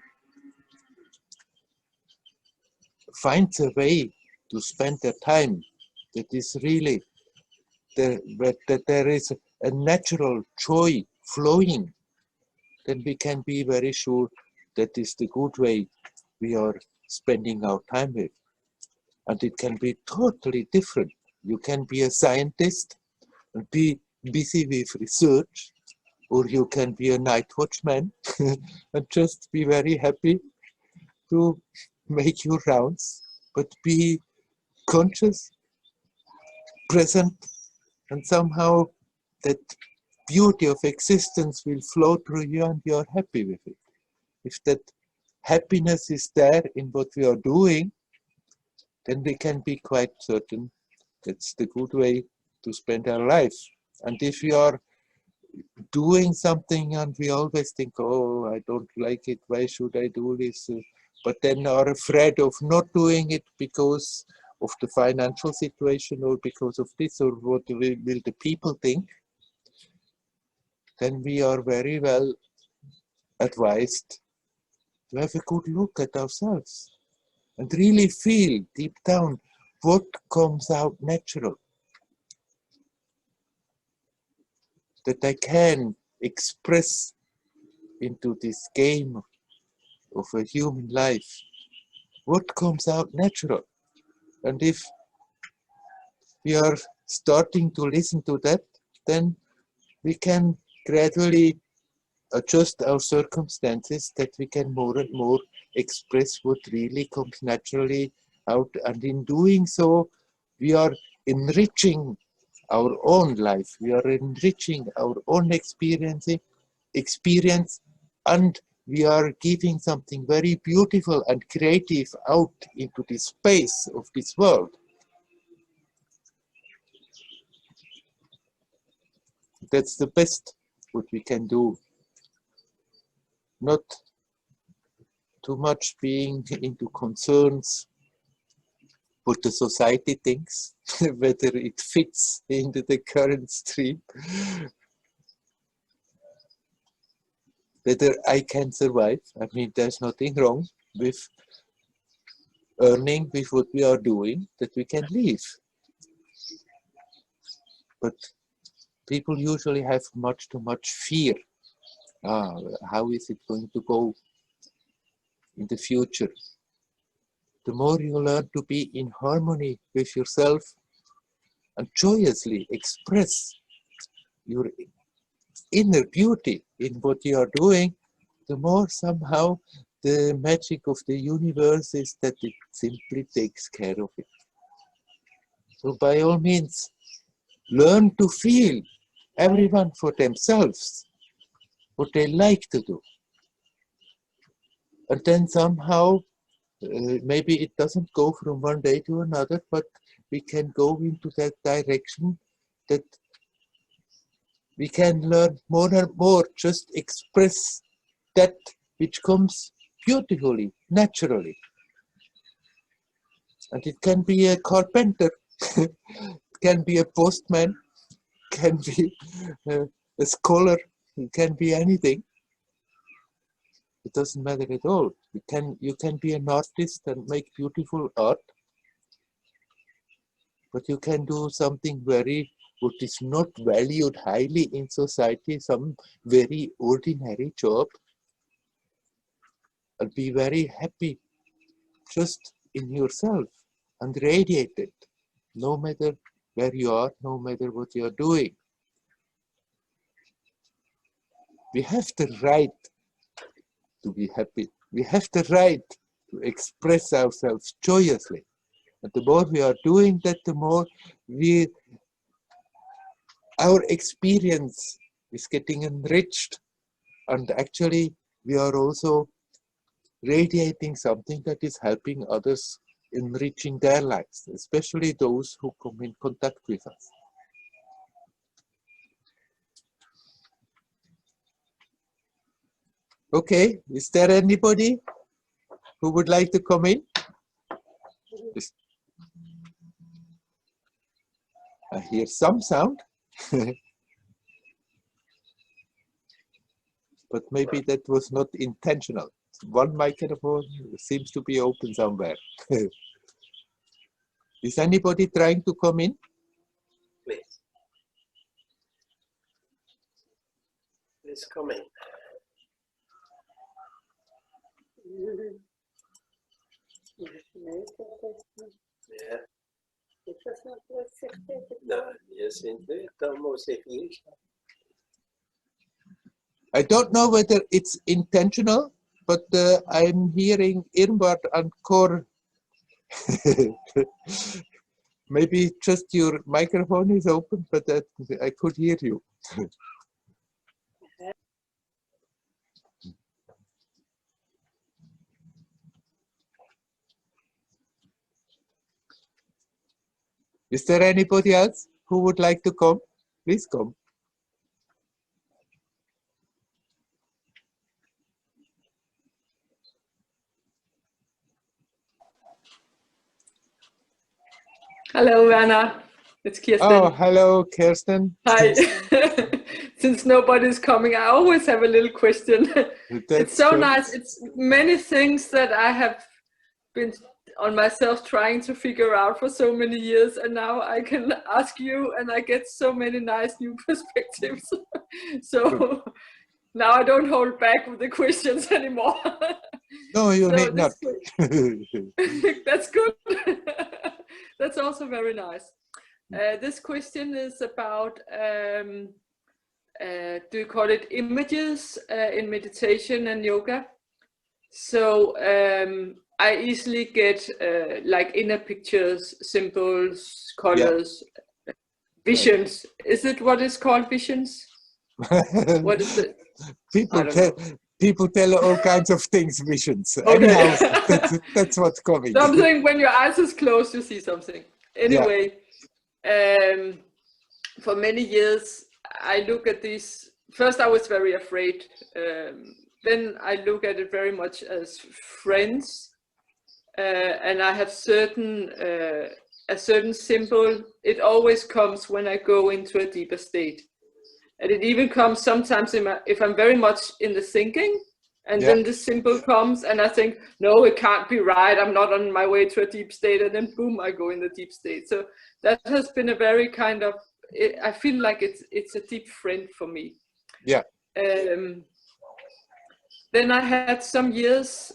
finds a way to spend their time that is really that there is a natural joy flowing, then we can be very sure that is the good way we are spending our time with. And it can be totally different. You can be a scientist and be busy with research, or you can be a night watchman and just be very happy to make your rounds, but be conscious, present, and somehow that beauty of existence will flow through you and you are happy with it. If that happiness is there in what we are doing, then we can be quite certain that's the good way to spend our life. And if we are doing something and we always think, oh, I don't like it, why should I do this? But then are afraid of not doing it because of the financial situation or because of this or what will the people think, then we are very well advised to have a good look at ourselves and really feel deep down what comes out natural. That I can express into this game of a human life what comes out natural. And if we are starting to listen to that, then we can gradually adjust our circumstances that we can more and more express what really comes naturally out. And in doing so, we are enriching our own life. We are enriching our own experience, and we are giving something very beautiful and creative out into the space of this world. That's the best what we can do. Not too much being into concerns what the society thinks, whether it fits into the current stream, whether I can survive. I mean, there's nothing wrong with earning with what we are doing, that we can live. But people usually have much too much fear. How is it going to go in the future? The more you learn to be in harmony with yourself and joyously express your inner beauty in what you are doing, the more somehow the magic of the universe is that it simply takes care of it. So by all means, learn to feel, everyone for themselves, what they like to do. And then somehow, maybe it doesn't go from one day to another, but we can go into that direction that we can learn more and more, just express that which comes beautifully, naturally. And it can be a carpenter, it can be a postman, it can be a scholar, it can be anything. It doesn't matter at all. You can be an artist and make beautiful art, but you can do something very what is not valued highly in society, some very ordinary job, and be very happy just in yourself and radiate it, no matter where you are, no matter what you are doing. We have the right to be happy. We have the right to express ourselves joyously. And the more we are doing that, the more our experience is getting enriched. And actually, we are also radiating something that is helping others, enriching their lives, especially those who come in contact with us. Okay, is there anybody who would like to come in? Yes. I hear some sound, but maybe that was not intentional. One microphone seems to be open somewhere. Is anybody trying to come in? Please. Please come in. Ja. I don't know whether it's intentional, but I'm hearing Irmgard and Kor. Maybe just your microphone is open, but I could hear you. Is there anybody else who would like to come? Please come. Hello, Werner. It's Kirsten. Oh, hello, Kirsten. Hi. Since nobody's coming, I always have a little question. It's so nice. It's many things that I have been on myself trying to figure out for so many years, and now I can ask you and I get so many nice new perspectives. So now I don't hold back with the questions anymore. No, you need not. That's good. That's also very nice. This question is about, do you call it images in meditation and yoga? So I easily get like inner pictures, symbols, colors, visions. Right. Is it what is called visions? What is it? People tell all kinds of things, visions. Okay. Anyhow, that's what's coming. Something when your eyes is closed, you see something. Anyway, for many years, I look at these. First, I was very afraid. Then I look at it very much as friends. And I have a certain symbol. It always comes when I go into a deeper state. And it even comes sometimes if I'm very much in the thinking, and then the symbol comes and I think, no, it can't be right. I'm not on my way to a deep state. And then boom, I go in the deep state. So that has been a very kind of, I feel like it's a deep friend for me. Yeah. Then I had some years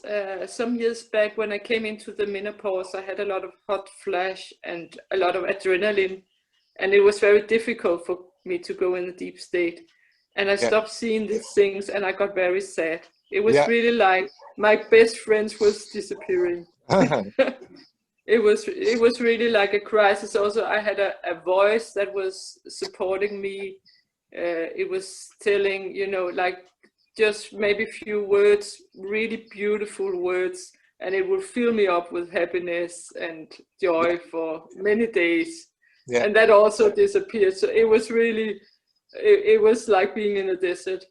back when I came into the menopause, I had a lot of hot flash and a lot of adrenaline. And it was very difficult for me to go in a deep state. And I stopped seeing these things and I got very sad. It was really like my best friends was disappearing. It was really like a crisis. Also, I had a voice that was supporting me. It was telling, you know, like just maybe a few words, really beautiful words, and it would fill me up with happiness and joy for many days. And that also disappeared. So it was really, it was like being in a desert.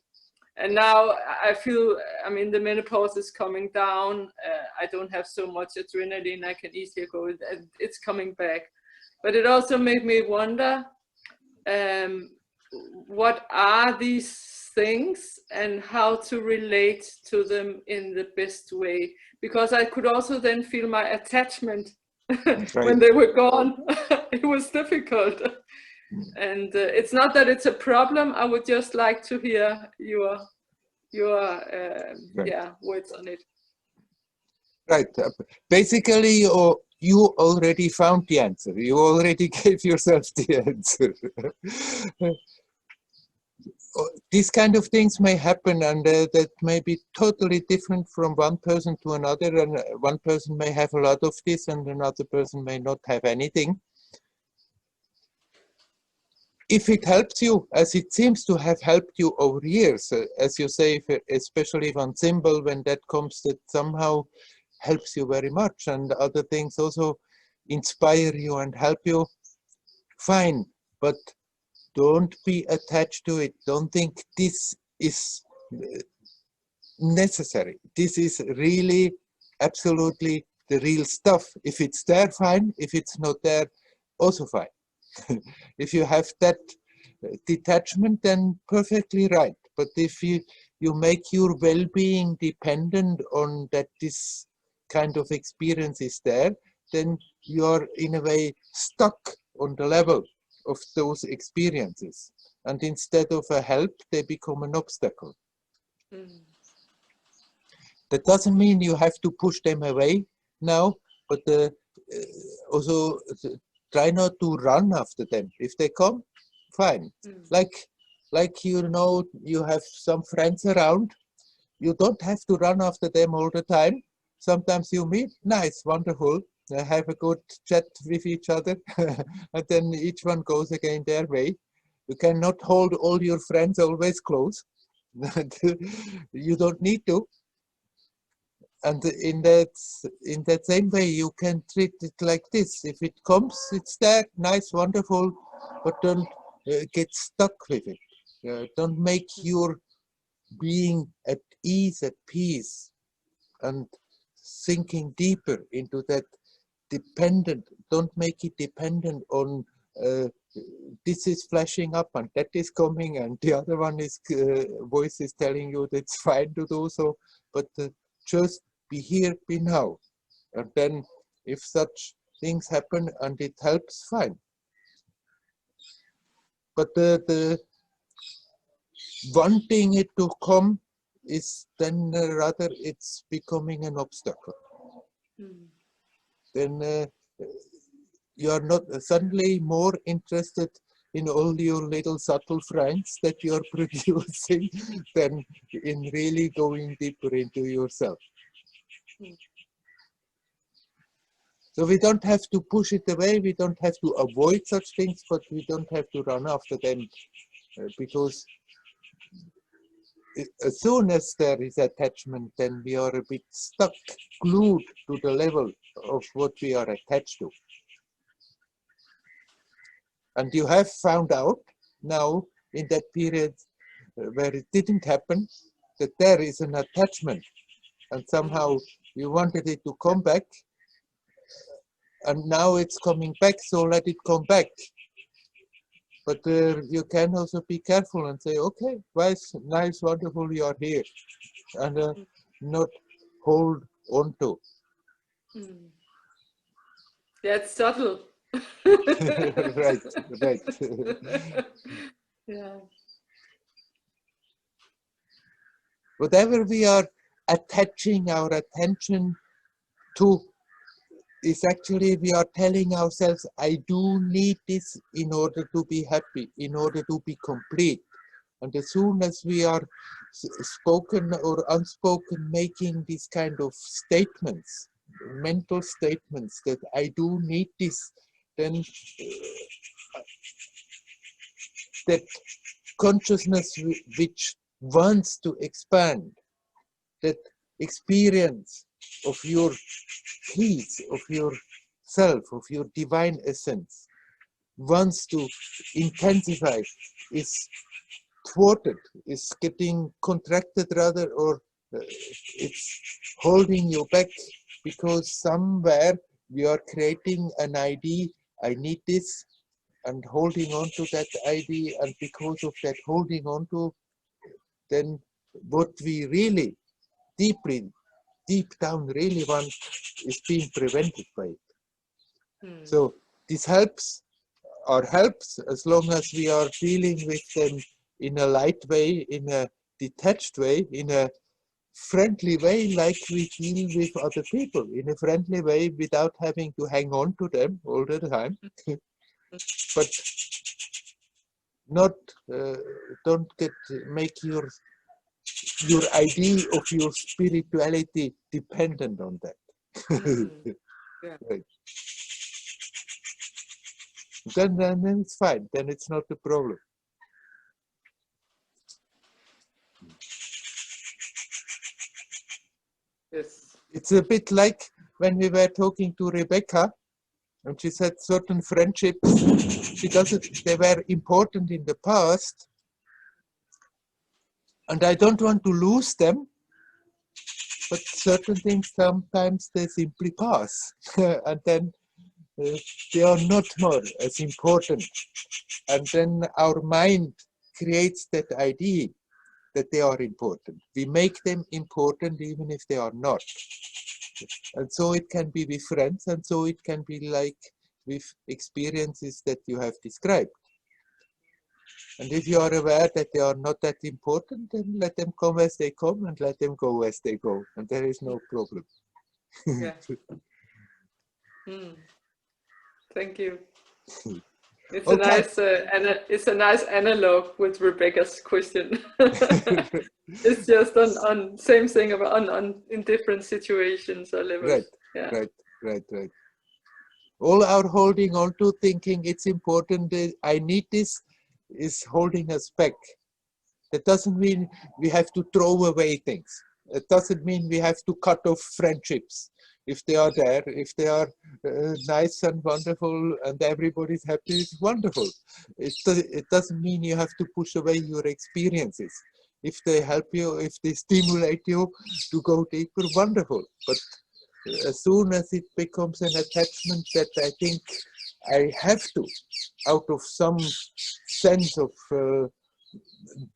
And now I feel, I mean, the menopause is coming down. I don't have so much adrenaline. I can easily go, and it's coming back. But it also made me wonder, what are these things and how to relate to them in the best way? Because I could also then feel my attachment when they were gone. It was difficult. And it's not that it's a problem. I would just like to hear your Right. yeah, words on it. Right. Basically, you already found the answer. You already gave yourself the answer. These kind of things may happen, and that may be totally different from one person to another, and one person may have a lot of this and another person may not have anything. If it helps you, as it seems to have helped you over years, as you say, especially one symbol, when that comes, that somehow helps you very much, and other things also inspire you and help you, fine, but don't be attached to it. Don't think this is necessary. This is really absolutely the real stuff. If it's there, fine. If it's not there, also fine. If you have that detachment, then perfectly right. But if you make your well-being dependent on that this kind of experience is there, then you're in a way stuck on the level of those experiences. And instead of a help, they become an obstacle. Mm. That doesn't mean you have to push them away now, but also try not to run after them. If they come, fine. Like you know, you have some friends around. You don't have to run after them all the time. Sometimes you meet, nice, wonderful, have a good chat with each other, and then each one goes again their way. You cannot hold all your friends always close. You don't need to. And in that same way, you can treat it like this. If it comes, it's there, nice, wonderful, but don't get stuck with it. Don't make your being at ease, at peace, and sinking deeper into that dependent. Don't make it dependent on this is flashing up and that is coming, and the other one is voice is telling you that it's fine to do so, but just be here, be now. And then if such things happen and it helps, fine. But the wanting it to come is then rather it's becoming an obstacle. Mm. Then you are not suddenly more interested in all your little subtle friends that you are producing than in really going deeper into yourself. Mm. So we don't have to push it away, we don't have to avoid such things, but we don't have to run after them because as soon as there is attachment, then we are a bit stuck, glued to the level of what we are attached to. And you have found out now in that period where it didn't happen, that there is an attachment, and somehow you wanted it to come back, and now it's coming back, so let it come back. But you can also be careful and say, okay, nice, wonderful, you are here, and not hold on to. Mm. That's subtle. Right. Yeah. Whatever we are attaching our attention to is actually we are telling ourselves, I do need this in order to be happy, in order to be complete. And as soon as we are spoken or unspoken making these kind of statements, mental statements that I do need this, then that consciousness which wants to expand, that experience of your peace, of your self, of your divine essence, wants to intensify, is thwarted, is getting contracted rather, or it's holding you back because somewhere we are creating an idea, I need this, and holding on to that idea, and because of that holding on to, then what we really deep down really want is being prevented by it. So this helps are helps as long as we are dealing with them in a light way, in a detached way, in a friendly way, like we deal with other people, in a friendly way without having to hang on to them all the time. But not don't make your idea of your spirituality dependent on that. Yeah. Right. Then it's fine. Then it's not a problem. Yes. It's a bit like when we were talking to Rebecca, and she said certain friendships, they were important in the past, and I don't want to lose them, but certain things sometimes they simply pass, and then they are not more as important. And then our mind creates that idea that they are important. We make them important even if they are not. And so it can be with friends, and so it can be like with experiences that you have described. And if you are aware that they are not that important, then let them come as they come and let them go as they go. And there is no problem. Yeah. Thank you. It's Okay. it's a nice analog with Rebecca's question. It's just on same thing about on in different situations or levels. Right, yeah. right. All our holding on to thinking it's important, I need this, is holding us back. That doesn't mean we have to throw away things. It doesn't mean we have to cut off friendships. If they are there, if they are nice and wonderful and everybody's happy, it's wonderful. It doesn't mean you have to push away your experiences. If they help you, if they stimulate you to go deeper, wonderful. But as soon as it becomes an attachment that I think I have to, out of some sense of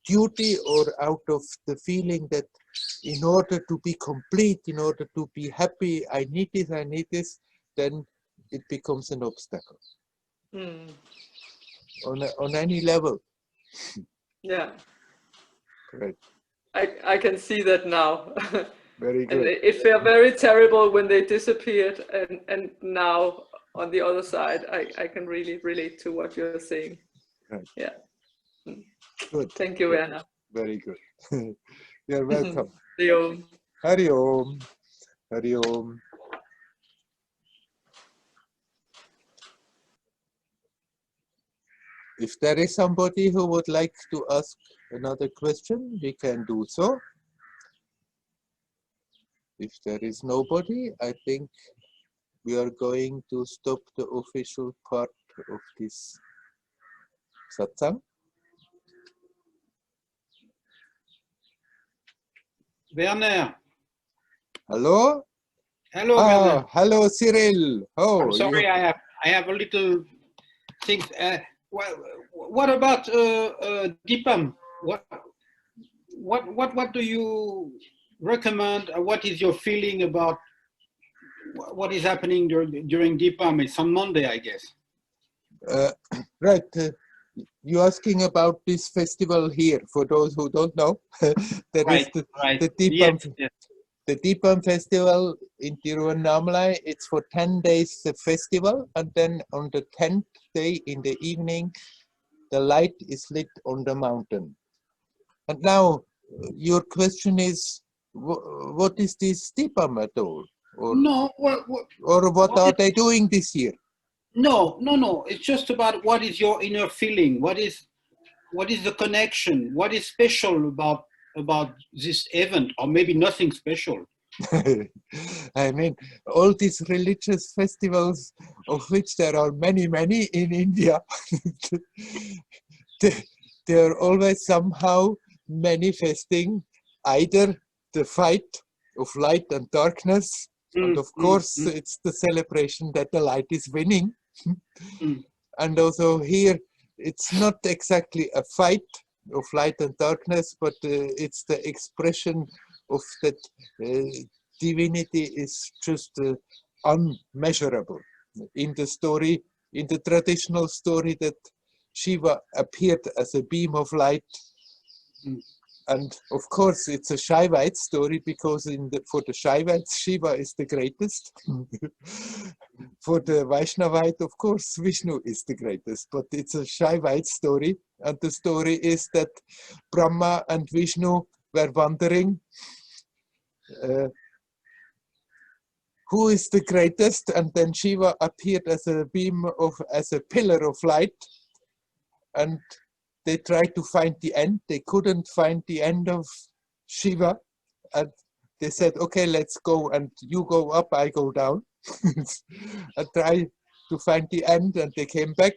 duty or out of the feeling that in order to be complete, in order to be happy, I need this, then it becomes an obstacle. On any level. Yeah. Right. I can see that now. Very good. And it felt very terrible when they disappeared, and now on the other side, I can really relate to what you're saying. Right. Yeah. Good. Thank you, Werner. Very good. You're welcome. Hari Om. Hari Om. Hari Om. If there is somebody who would like to ask another question, we can do so. If there is nobody, I think we are going to stop the official part of this satsang. Werner. Hello? Hello, Werner. Hello, Cyril. Oh, I'm sorry, I have a little thing. What about Deepam? What do you recommend? What is your feeling about what is happening during Deepam? It's on Monday, I guess. Right. You're asking about this festival here, for those who don't know. Right. The Deepam, yes. The Deepam festival in Tiruvannamalai. It's for 10 days the festival, and then on the 10th day in the evening, the light is lit on the mountain. And now, your question is, what is this Deepam at all? Or, no. Or what are they doing this year? No. It's just about what is your inner feeling. What is the connection? What is special about this event, or maybe nothing special? I mean, all these religious festivals, of which there are many in India, they are always somehow manifesting either the fight of light and darkness, and of course it's the celebration that the light is winning. And also here, it's not exactly a fight of light and darkness, but it's the expression of that divinity is just unmeasurable. In the story, in the traditional story that Shiva appeared as a beam of light. And of course, it's a Shaivite story because for the Shaivites, Shiva is the greatest. For the Vaishnavite, of course, Vishnu is the greatest. But it's a Shaivite story. And the story is that Brahma and Vishnu were wondering who is the greatest. And then Shiva appeared as a as a pillar of light. And they tried to find the end. They couldn't find the end of Shiva. And they said, okay, let's go. And you go up, I go down. And try to find the end. And they came back.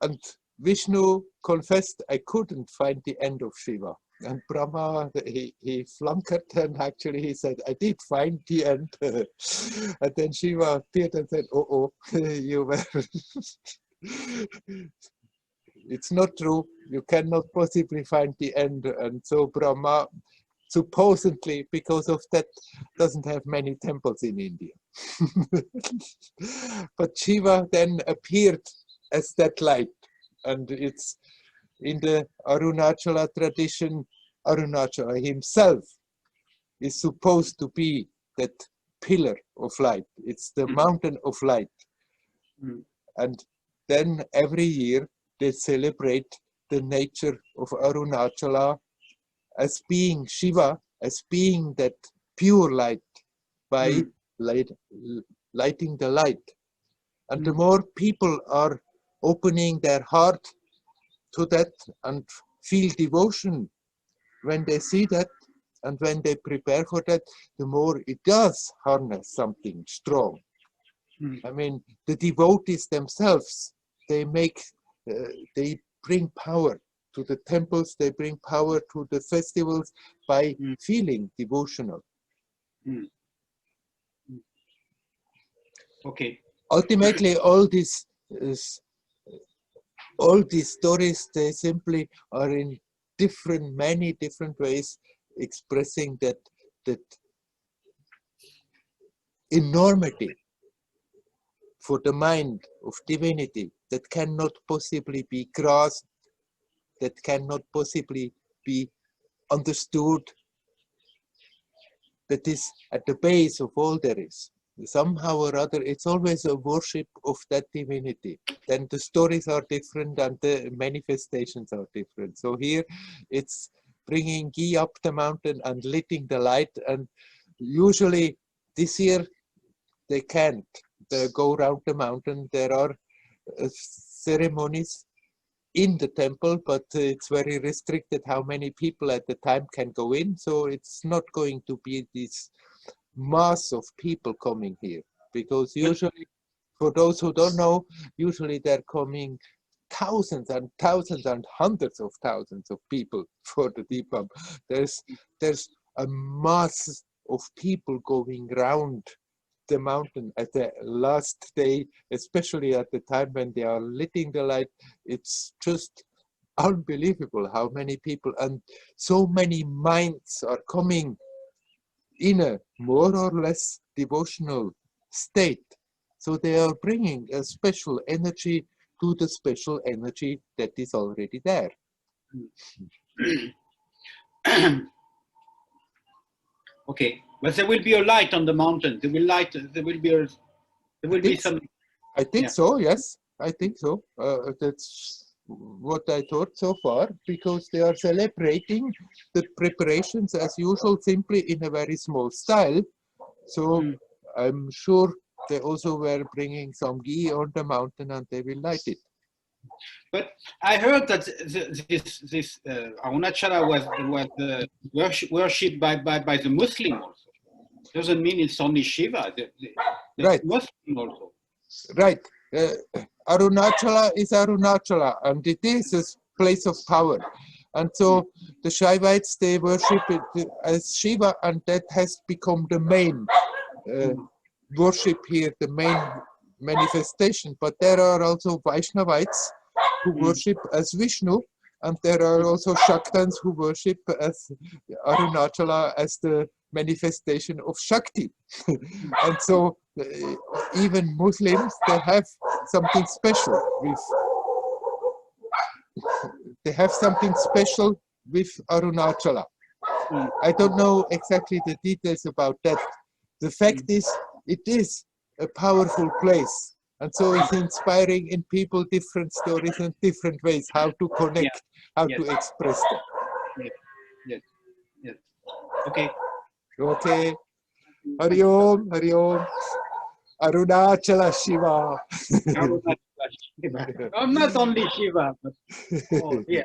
And Vishnu confessed, I couldn't find the end of Shiva. And Brahma, he flunkered, and actually he said, I did find the end. And then Shiva appeared and said, oh, you were... It's not true. You cannot possibly find the end. And so Brahma, supposedly, because of that, doesn't have many temples in India. But Shiva then appeared as that light. And it's in the Arunachala tradition, Arunachala himself is supposed to be that pillar of light. It's the mountain of light. And then every year they celebrate the nature of Arunachala as being Shiva, as being that pure light by lighting the light. And the more people are opening their heart to that and feel devotion when they see that and when they prepare for that, the more it does harness something strong. I mean, the devotees themselves, they bring power to the temples, they bring power to the festivals by feeling devotional. Okay. Ultimately, all these stories, they simply are in many different ways expressing that enormity for the mind of divinity that cannot possibly be grasped, that cannot possibly be understood, that is at the base of all there is. Somehow or other, it's always a worship of that divinity. Then the stories are different and the manifestations are different. So here it's bringing ghee up the mountain and lighting the light. And usually this year they can't go around the mountain. There are ceremonies in the temple, but it's very restricted how many people at the time can go in. So it's not going to be this mass of people coming here, because usually, for those who don't know, usually they're coming thousands and thousands and hundreds of thousands of people for the Deepam. There's a mass of people going round the mountain at the last day, especially at the time when they are lighting the light. It's just unbelievable how many people and so many minds are coming in a more or less devotional state. So they are bringing a special energy to the special energy that is already there. Okay, but there will be a light on the mountain. There will be some. I think so, yes. I think so. That's what I thought so far, because they are celebrating the preparations as usual, simply in a very small style. So I'm sure they also were bringing some ghee on the mountain and they will light it. But I heard that this Arunachala was worshipped by the Muslim also. Doesn't mean it's only Shiva. Right. Muslim also. Right. Arunachala is Arunachala, and it is a place of power. And so the Shaivites, they worship it as Shiva, and that has become the main worship here, the main manifestation. But there are also Vaishnavites who worship as Vishnu, and there are also Shaktans who worship as Arunachala as the manifestation of Shakti. And so even Muslims, they have something special with. They have something special with Arunachala. I don't know exactly the details about that. The fact is, it is a powerful place. And so it's inspiring in people different stories and different ways, how to connect, how to express them. Yes. Okay. Okay. Hari Om, Hari Om. Arunachala Shiva. I'm not only Shiva, but yeah.